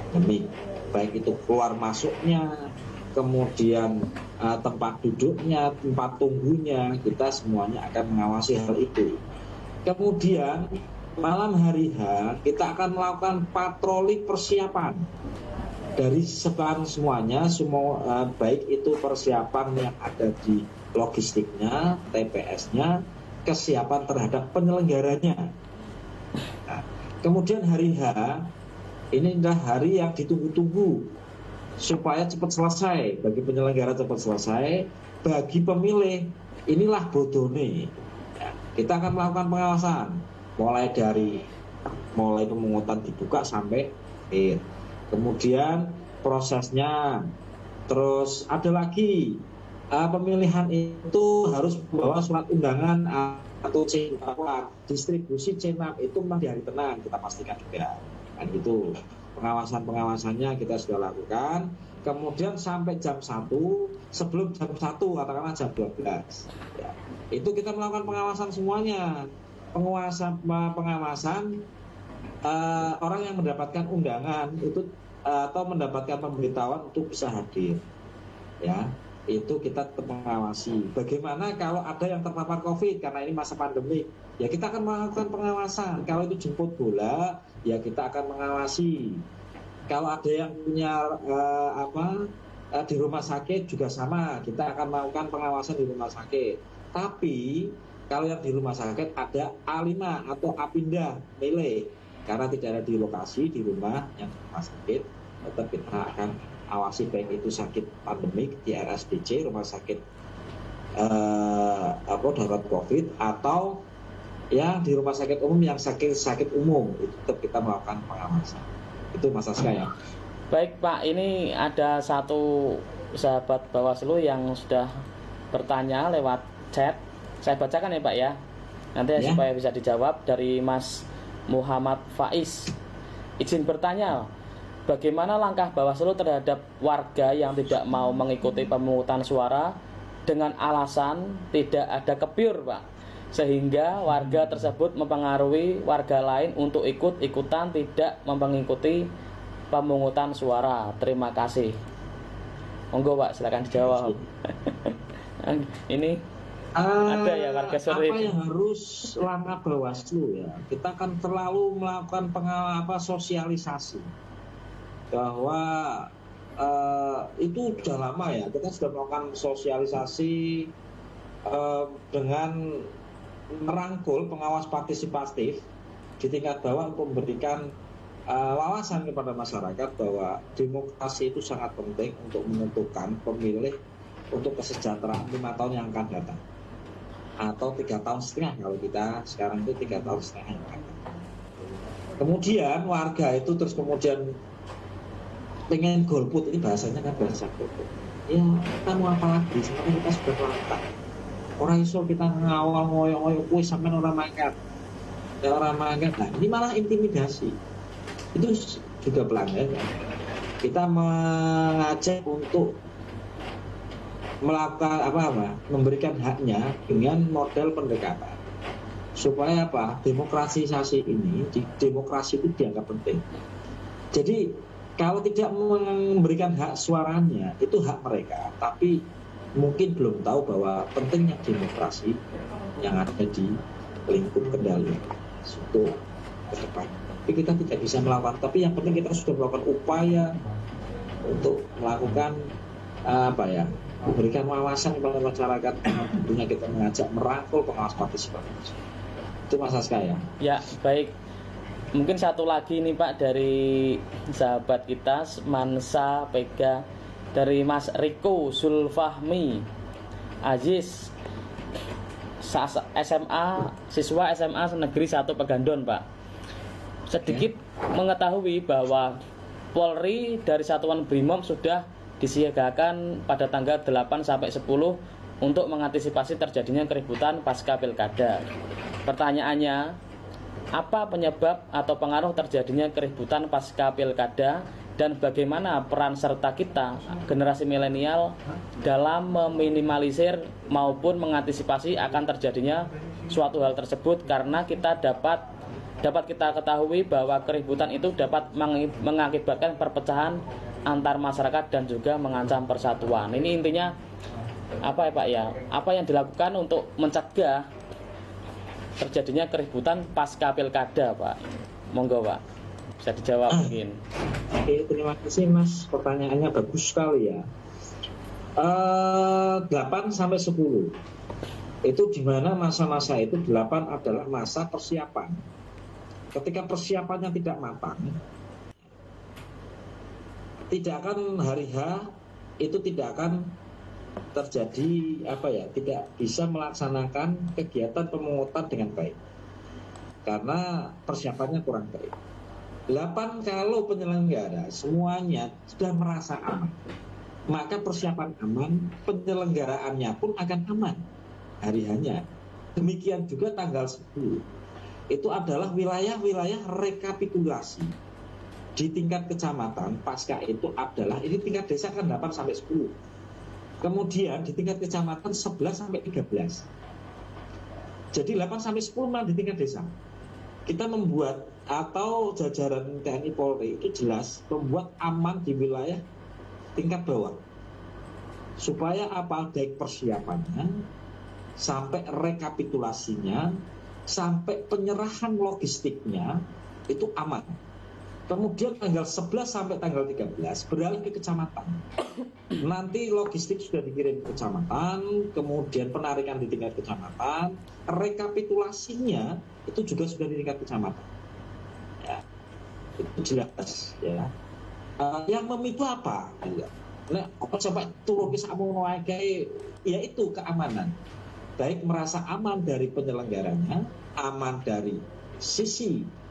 pandemik, baik itu keluar masuknya, kemudian tempat duduknya, tempat tunggunya, kita semuanya akan mengawasi hal itu. Kemudian malam hari H kita akan melakukan patroli persiapan dari semuanya, semua baik itu persiapan yang ada di logistiknya, TPS-nya, kesiapan terhadap penyelenggaranya. Nah, kemudian hari H ini adalah hari yang ditunggu-tunggu supaya cepat selesai, bagi penyelenggara cepat selesai, bagi pemilih inilah bodone. Ya, kita akan melakukan pengawasan mulai pemungutan dibuka sampai akhir. Kemudian prosesnya, terus ada lagi pemilihan itu harus membawa surat undangan atau distribusi C6 itu memang di hari tenang, kita pastikan juga. Kan itu pengawasannya kita sudah lakukan. Kemudian sampai jam 1, sebelum jam 1 katakanlah jam 12 ya, itu kita melakukan pengawasan semuanya. Pengawasan orang yang mendapatkan undangan itu atau mendapatkan pemberitahuan untuk bisa hadir, ya itu kita tetap mengawasi. Bagaimana kalau ada yang terpapar COVID karena ini masa pandemi, ya kita akan melakukan pengawasan. Kalau itu jemput bola, ya kita akan mengawasi. Kalau ada yang punya di rumah sakit juga sama, kita akan melakukan pengawasan di rumah sakit. Tapi kalau yang di rumah sakit ada A5 atau A-pindah milih, karena tidak ada di lokasi di rumah yang di rumah sakit, tetap kita akan awasi baik itu sakit pandemik di RSDC, rumah sakit darurat COVID, atau yang di rumah sakit umum yang sakit umum, itu tetap kita melakukan pengawasan. Itu Mas Aska ya. Baik Pak, ini ada satu sahabat Bawaslu yang sudah bertanya lewat chat. Saya bacakan ya Pak ya, nanti ya, supaya bisa dijawab. Dari Mas Muhammad Faiz, izin bertanya, bagaimana langkah Bawaslu terhadap warga yang tidak mau mengikuti pemungutan suara dengan alasan tidak ada kepiur Pak, sehingga warga tersebut mempengaruhi warga lain untuk ikut-ikutan tidak mengikuti pemungutan suara. Terima kasih. Monggo Pak, silakan dijawab. Ini ada ya warga seperti apa yang harus langkah Bawaslu ya, kita akan selalu melakukan sosialisasi bahwa itu sudah lama ya, kita sudah melakukan sosialisasi dengan merangkul pengawas partisipatif di tingkat bawah untuk memberikan wawasan kepada masyarakat bahwa demokrasi itu sangat penting untuk menentukan pemilih untuk kesejahteraan 5 tahun yang akan datang, atau 3,5 tahun kalau kita sekarang itu 3,5 tahun yang akan datang. Kemudian warga itu terus kemudian pengen golput, ini bahasanya kan bahasa golput. Ya kita mau apa lagi, sekarang kita sudah melangkah. Orang iso kita ngawal ngoyo-ngoyo kuwi sampean orang mangkat. Ya orang mangkat. Nah, ini malah intimidasi. Itu juga pelanggaran. Kita mengajak untuk melakukan memberikan haknya dengan model pendekatan supaya apa? Demokrasisasi ini, demokrasi itu dianggap penting. Jadi kalau tidak memberikan hak suaranya, itu hak mereka, tapi mungkin belum tahu bahwa pentingnya demokrasi yang ada di lingkup kendali untuk ke depan. Tapi kita tidak bisa melawan, tapi yang penting kita sudah melakukan upaya untuk melakukan memberikan wawasan kepada masyarakat. Tentunya kita mengajak merangkul pengawas partisipatif. Itu Mas Aska ya. Ya, baik. Mungkin satu lagi nih Pak dari sahabat kita Mansa Pega, dari Mas Riko Zulfahmi Aziz, SMA, siswa SMA Negeri 1 Pegandon Pak. Sedikit mengetahui bahwa Polri dari Satuan Brimob sudah disiagakan pada tanggal 8 sampai 10 untuk mengantisipasi terjadinya keributan pasca pilkada. Pertanyaannya, apa penyebab atau pengaruh terjadinya keributan pasca pilkada dan bagaimana peran serta kita generasi milenial dalam meminimalisir maupun mengantisipasi akan terjadinya suatu hal tersebut, karena kita dapat kita ketahui bahwa keributan itu dapat mengakibatkan perpecahan antar masyarakat dan juga mengancam persatuan. Ini intinya apa ya Pak ya? Apa yang dilakukan untuk mencegah terjadinya keributan pasca pilkada Pak? Monggo Pak, bisa dijawab mungkin. Oke, terima kasih Mas, pertanyaannya bagus sekali ya. 8 sampai 10 itu dimana masa-masa itu 8 adalah masa persiapan. Ketika persiapannya tidak matang, tidak akan hari H itu tidak akan terjadi tidak bisa melaksanakan kegiatan pemungutan dengan baik karena persiapannya kurang baik. 8, kalau penyelenggara semuanya sudah merasa aman, maka persiapan aman, penyelenggaraannya pun akan aman hari hanya. Demikian juga tanggal 10 itu adalah wilayah-wilayah rekapitulasi di tingkat kecamatan. Pasca itu adalah, ini tingkat desa kan 8 sampai 10. Kemudian di tingkat kecamatan 11 sampai 13. Jadi 8 sampai 10 malah di tingkat desa. Kita membuat, atau jajaran TNI Polri itu jelas membuat aman di wilayah tingkat bawah. Supaya apa? Baik persiapannya, sampai rekapitulasinya, sampai penyerahan logistiknya itu aman. Kemudian tanggal 11 sampai tanggal 13 beralih ke kecamatan. Nanti logistik sudah dikirim ke kecamatan, kemudian penarikan di tingkat kecamatan, rekapitulasinya itu juga sudah di tingkat kecamatan. Ya, itu jelas ya. Yang memicu apa? Nah, apa sampai turun ke samono wae, yaitu keamanan. Baik merasa aman dari penyelenggaranya, aman dari sisi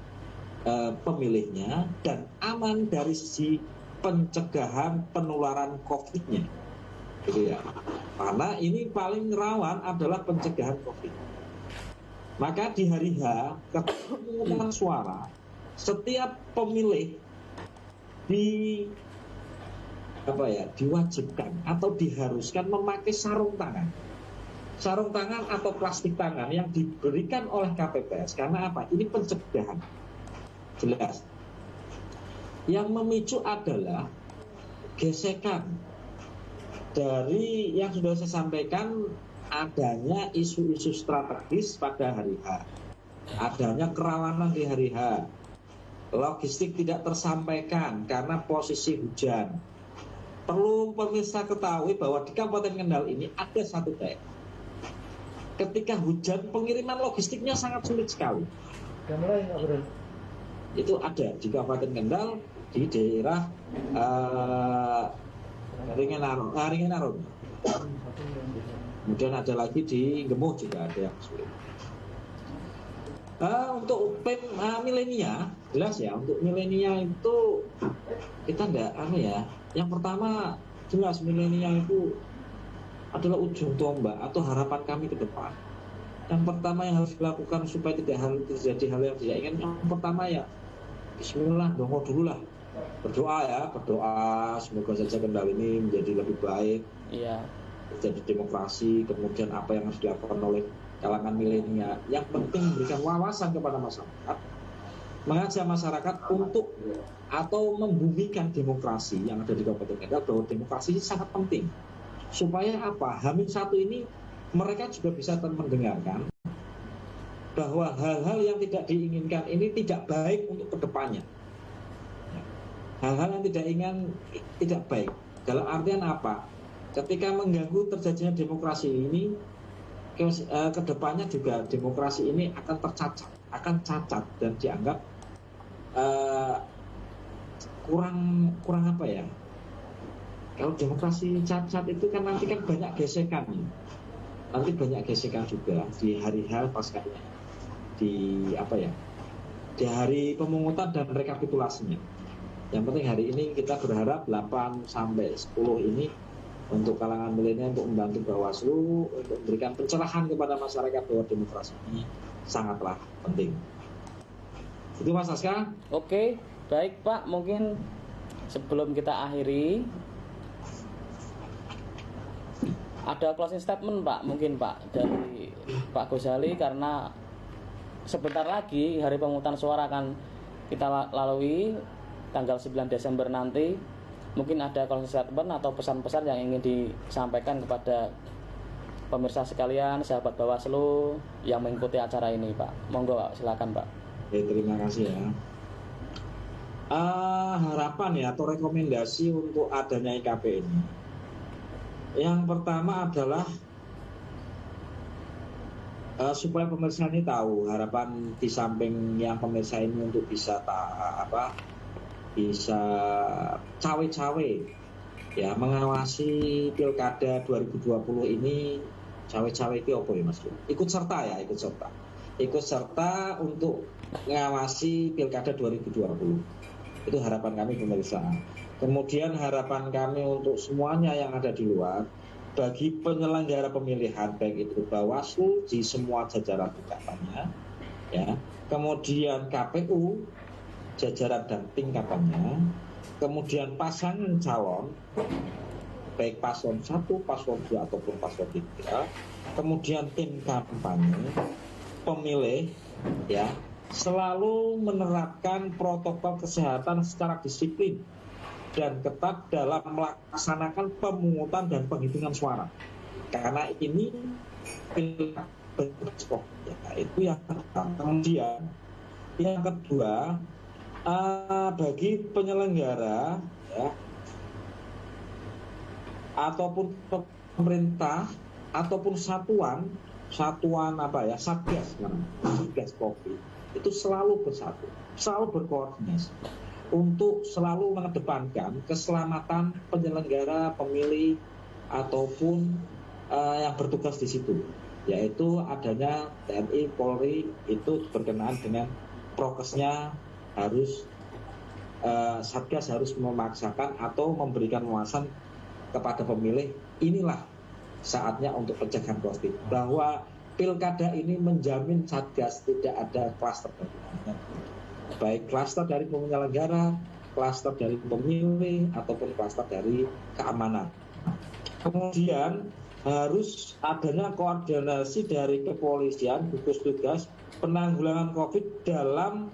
pemilihnya, dan aman dari sisi pencegahan penularan COVID-nya, gitu ya. Karena ini paling rawan adalah pencegahan COVID. Maka di hari H, ketika pemungutan suara, setiap pemilih diwajibkan atau diharuskan memakai sarung tangan. Sarung tangan atau plastik tangan yang diberikan oleh KPPS. Karena apa? Ini pencegahan. Jelas. Yang memicu adalah gesekan dari yang sudah saya sampaikan, adanya isu-isu strategis pada hari H, adanya kerawanan di hari H, logistik tidak tersampaikan karena posisi hujan. Perlu pemirsa ketahui bahwa di Kabupaten Kendal ini ada satu daerah, ketika hujan pengiriman logistiknya sangat sulit sekali. Itu ada di Kabupaten Kendal, di daerah Ringenarun. Kemudian ada lagi di Gemuh juga ada yang sulit. Untuk milenia, jelas ya, untuk milenia itu kita enggak yang pertama jelas milenia itu adalah ujung tombak atau harapan kami ke depan. Yang pertama yang harus dilakukan supaya tidak terjadi hal yang tidak ingin, yang pertama ya bismillah, dongo dulu lah, berdoa semoga saja kendali ini menjadi lebih baik, jadi demokrasi. Kemudian apa yang harus dilakukan oleh kalangan milenial, yang penting memberikan wawasan kepada masyarakat, mengajak masyarakat untuk atau membumikan demokrasi yang ada di Kabupaten Kendal, bahwa demokrasi ini sangat penting supaya apa, H-1 ini mereka juga bisa mendengarkan bahwa hal-hal yang tidak diinginkan ini tidak baik untuk kedepannya. Hal-hal yang tidak baik dalam artian apa, ketika mengganggu terjadinya demokrasi ini, kedepannya juga demokrasi ini akan cacat dan dianggap kurang apa ya. Kalau demokrasi cacat itu kan nanti kan banyak gesekan ya. Nanti banyak gesekan juga di hari-hari paskanya, di hari pemungutan dan rekapitulasinya. Yang penting hari ini kita berharap 8 sampai 10 ini untuk kalangan milenial, untuk membantu Bawaslu untuk memberikan pencerahan kepada masyarakat bahwa demokrasi ini sangatlah penting. Itu Mas Aska. Oke, baik Pak, mungkin sebelum kita akhiri ada closing statement Pak, mungkin Pak dari Pak Ghazali, karena sebentar lagi hari pemungutan suara akan kita lalui tanggal 9 Desember nanti. Mungkin ada closing statement atau pesan-pesan yang ingin disampaikan kepada pemirsa sekalian, sahabat Bawaslu yang mengikuti acara ini Pak. Monggo Pak, silakan Pak. Terima kasih ya. Harapan ya atau rekomendasi untuk adanya IKP ini. Yang pertama adalah supaya pemirsa ini tahu, harapan di samping yang pemirsa ini untuk bisa cawe-cawe ya, mengawasi Pilkada 2020 ini. Cawe-cawe itu apa ya Mas? Ikut serta untuk mengawasi Pilkada 2020. Itu harapan kami pemirsa. Kemudian harapan kami untuk semuanya yang ada di luar, bagi penyelenggara pemilihan baik itu Bawaslu di semua jajaran tingkatannya, ya, kemudian KPU jajaran dan tingkatannya, kemudian pasangan calon baik paslon 1, paslon 2 ataupun paslon 3, kemudian tim kampanye, pemilih, ya, selalu menerapkan protokol kesehatan secara disiplin dan ketat dalam melaksanakan pemungutan dan penghitungan suara. Karena ini ya, itu yang pertama. Kemudian yang kedua, bagi penyelenggara ya, ataupun pemerintah ataupun satgas COVID itu selalu bersatu, selalu berkoordinasi untuk selalu mengedepankan keselamatan penyelenggara pemilih ataupun yang bertugas di situ, yaitu adanya TNI, Polri itu berkenaan dengan prokesnya harus satgas harus memaksakan atau memberikan wawasan kepada pemilih. Inilah saatnya untuk pencegahan COVID, bahwa Pilkada ini menjamin satgas tidak ada klaster baik klaster dari penyelenggara, klaster dari pemilih ataupun klaster dari keamanan. Kemudian harus adanya koordinasi dari kepolisian, gugus tugas penanggulangan COVID dalam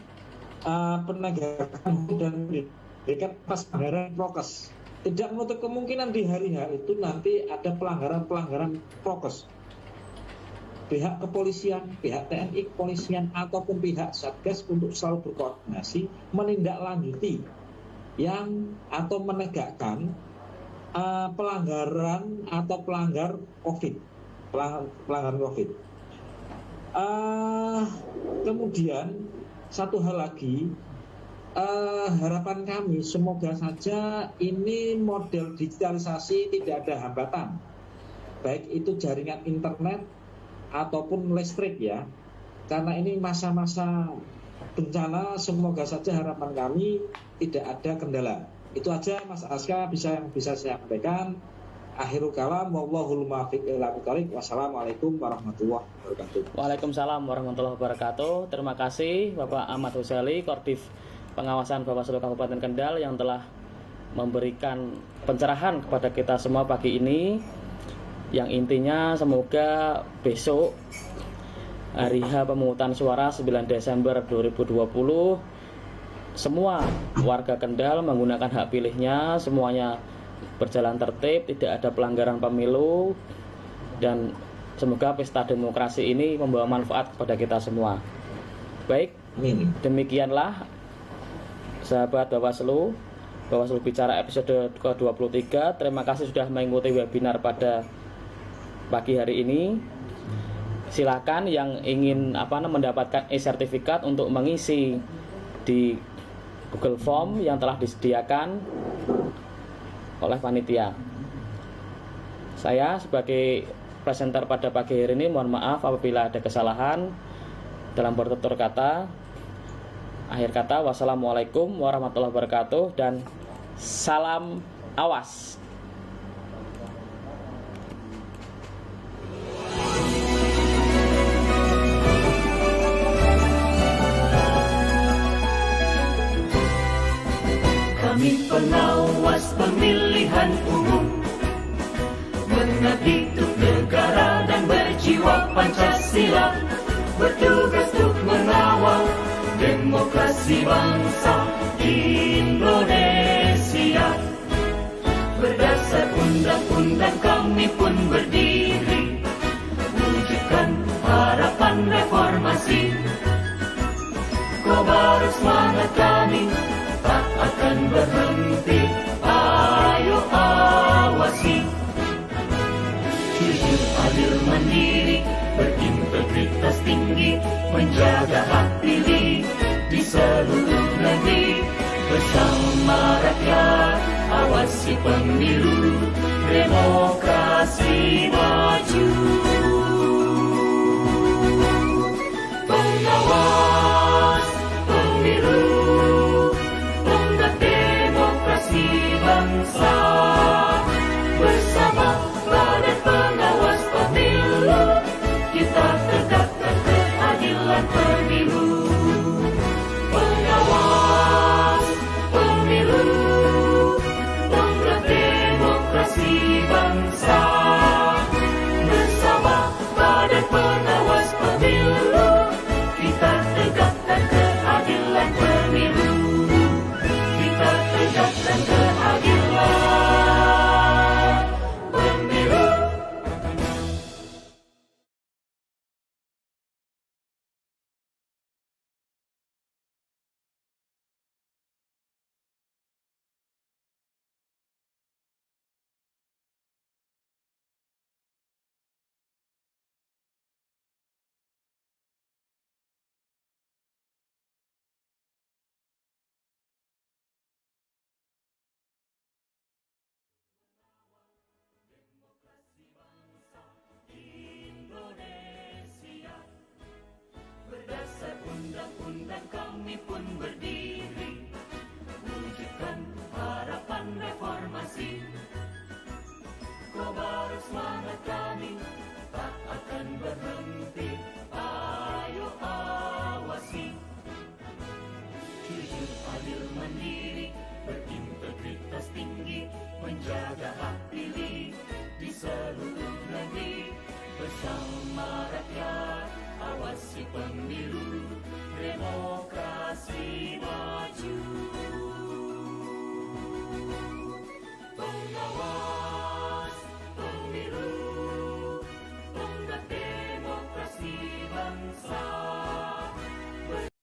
penegakan dan memberikan pelanggaran prokes. Tidak menutup kemungkinan di hari itu nanti ada pelanggaran prokes. Pihak kepolisian, pihak TNI kepolisian ataupun pihak satgas untuk selalu berkoordinasi menindaklanjuti yang atau menegakkan pelanggaran atau pelanggar COVID, pelanggaran COVID. Kemudian satu hal lagi, harapan kami semoga saja ini model digitalisasi tidak ada hambatan baik itu jaringan internet ataupun listrik ya. Karena ini masa-masa bencana, semoga saja harapan kami tidak ada kendala. Itu aja Mas Aska yang bisa saya sampaikan. Akhirul kalam, wallahul muwaffiq ila aqwamit thoriq. Wassalamualaikum warahmatullahi wabarakatuh. Waalaikumsalam warahmatullahi wabarakatuh. Terima kasih Bapak Ahmad Husali, Kordif Pengawasan Bawaslu Kabupaten Kendal yang telah memberikan pencerahan kepada kita semua pagi ini. Yang intinya semoga besok hari H pemungutan suara 9 Desember 2020 semua warga Kendal menggunakan hak pilihnya, semuanya berjalan tertib, tidak ada pelanggaran pemilu, dan semoga pesta demokrasi ini membawa manfaat kepada kita semua. Baik, demikianlah sahabat Bawaslu Bicara episode ke-23. Terima kasih sudah mengikuti webinar pada pagi hari ini. Silakan yang ingin mendapatkan e-sertifikat untuk mengisi di Google Form yang telah disediakan oleh panitia. Saya sebagai presenter pada pagi hari ini mohon maaf apabila ada kesalahan dalam bertutur kata. Akhir kata, wassalamualaikum warahmatullahi wabarakatuh dan salam awas. Kami pengawas pemilihan umum, mengabdi untuk negara dan berjiwa Pancasila, bertugas untuk mengawal demokrasi bangsa Indonesia. Berdasar undang-undang kami pun berdiri, wujudkan harapan reformasi. Kobar semangat kami tak akan berhenti, ayo awasi. Jujur, adil, mandiri, berintegritas tinggi, menjaga hak pilih di seluruh negeri. Bersama rakyat, awasi pemilu, demokrasi maju. Pengawas pemilu, demokrasi bangsa, bersama Badan Pengawas Pemilu, kita tegakkan keadilan pemilu. Pengawas pemilu, tonggak demokrasi bangsa, bersama Badan Pengawas Pemilu, kita tegakkan keadilan pemilu. Kita tegakkan keadilan pemilu. Indonesia, berdasar undang-undang kami pun berdiri, wujudkan harapan reformasi. Kobar semangat kami tak akan berhenti, ayo awasi. Jujur, adil, mandiri, berintegritas tinggi, menjaga hak pilih di seluruh negeri. Bersama rakyat, awasi pemilu, demokrasi maju.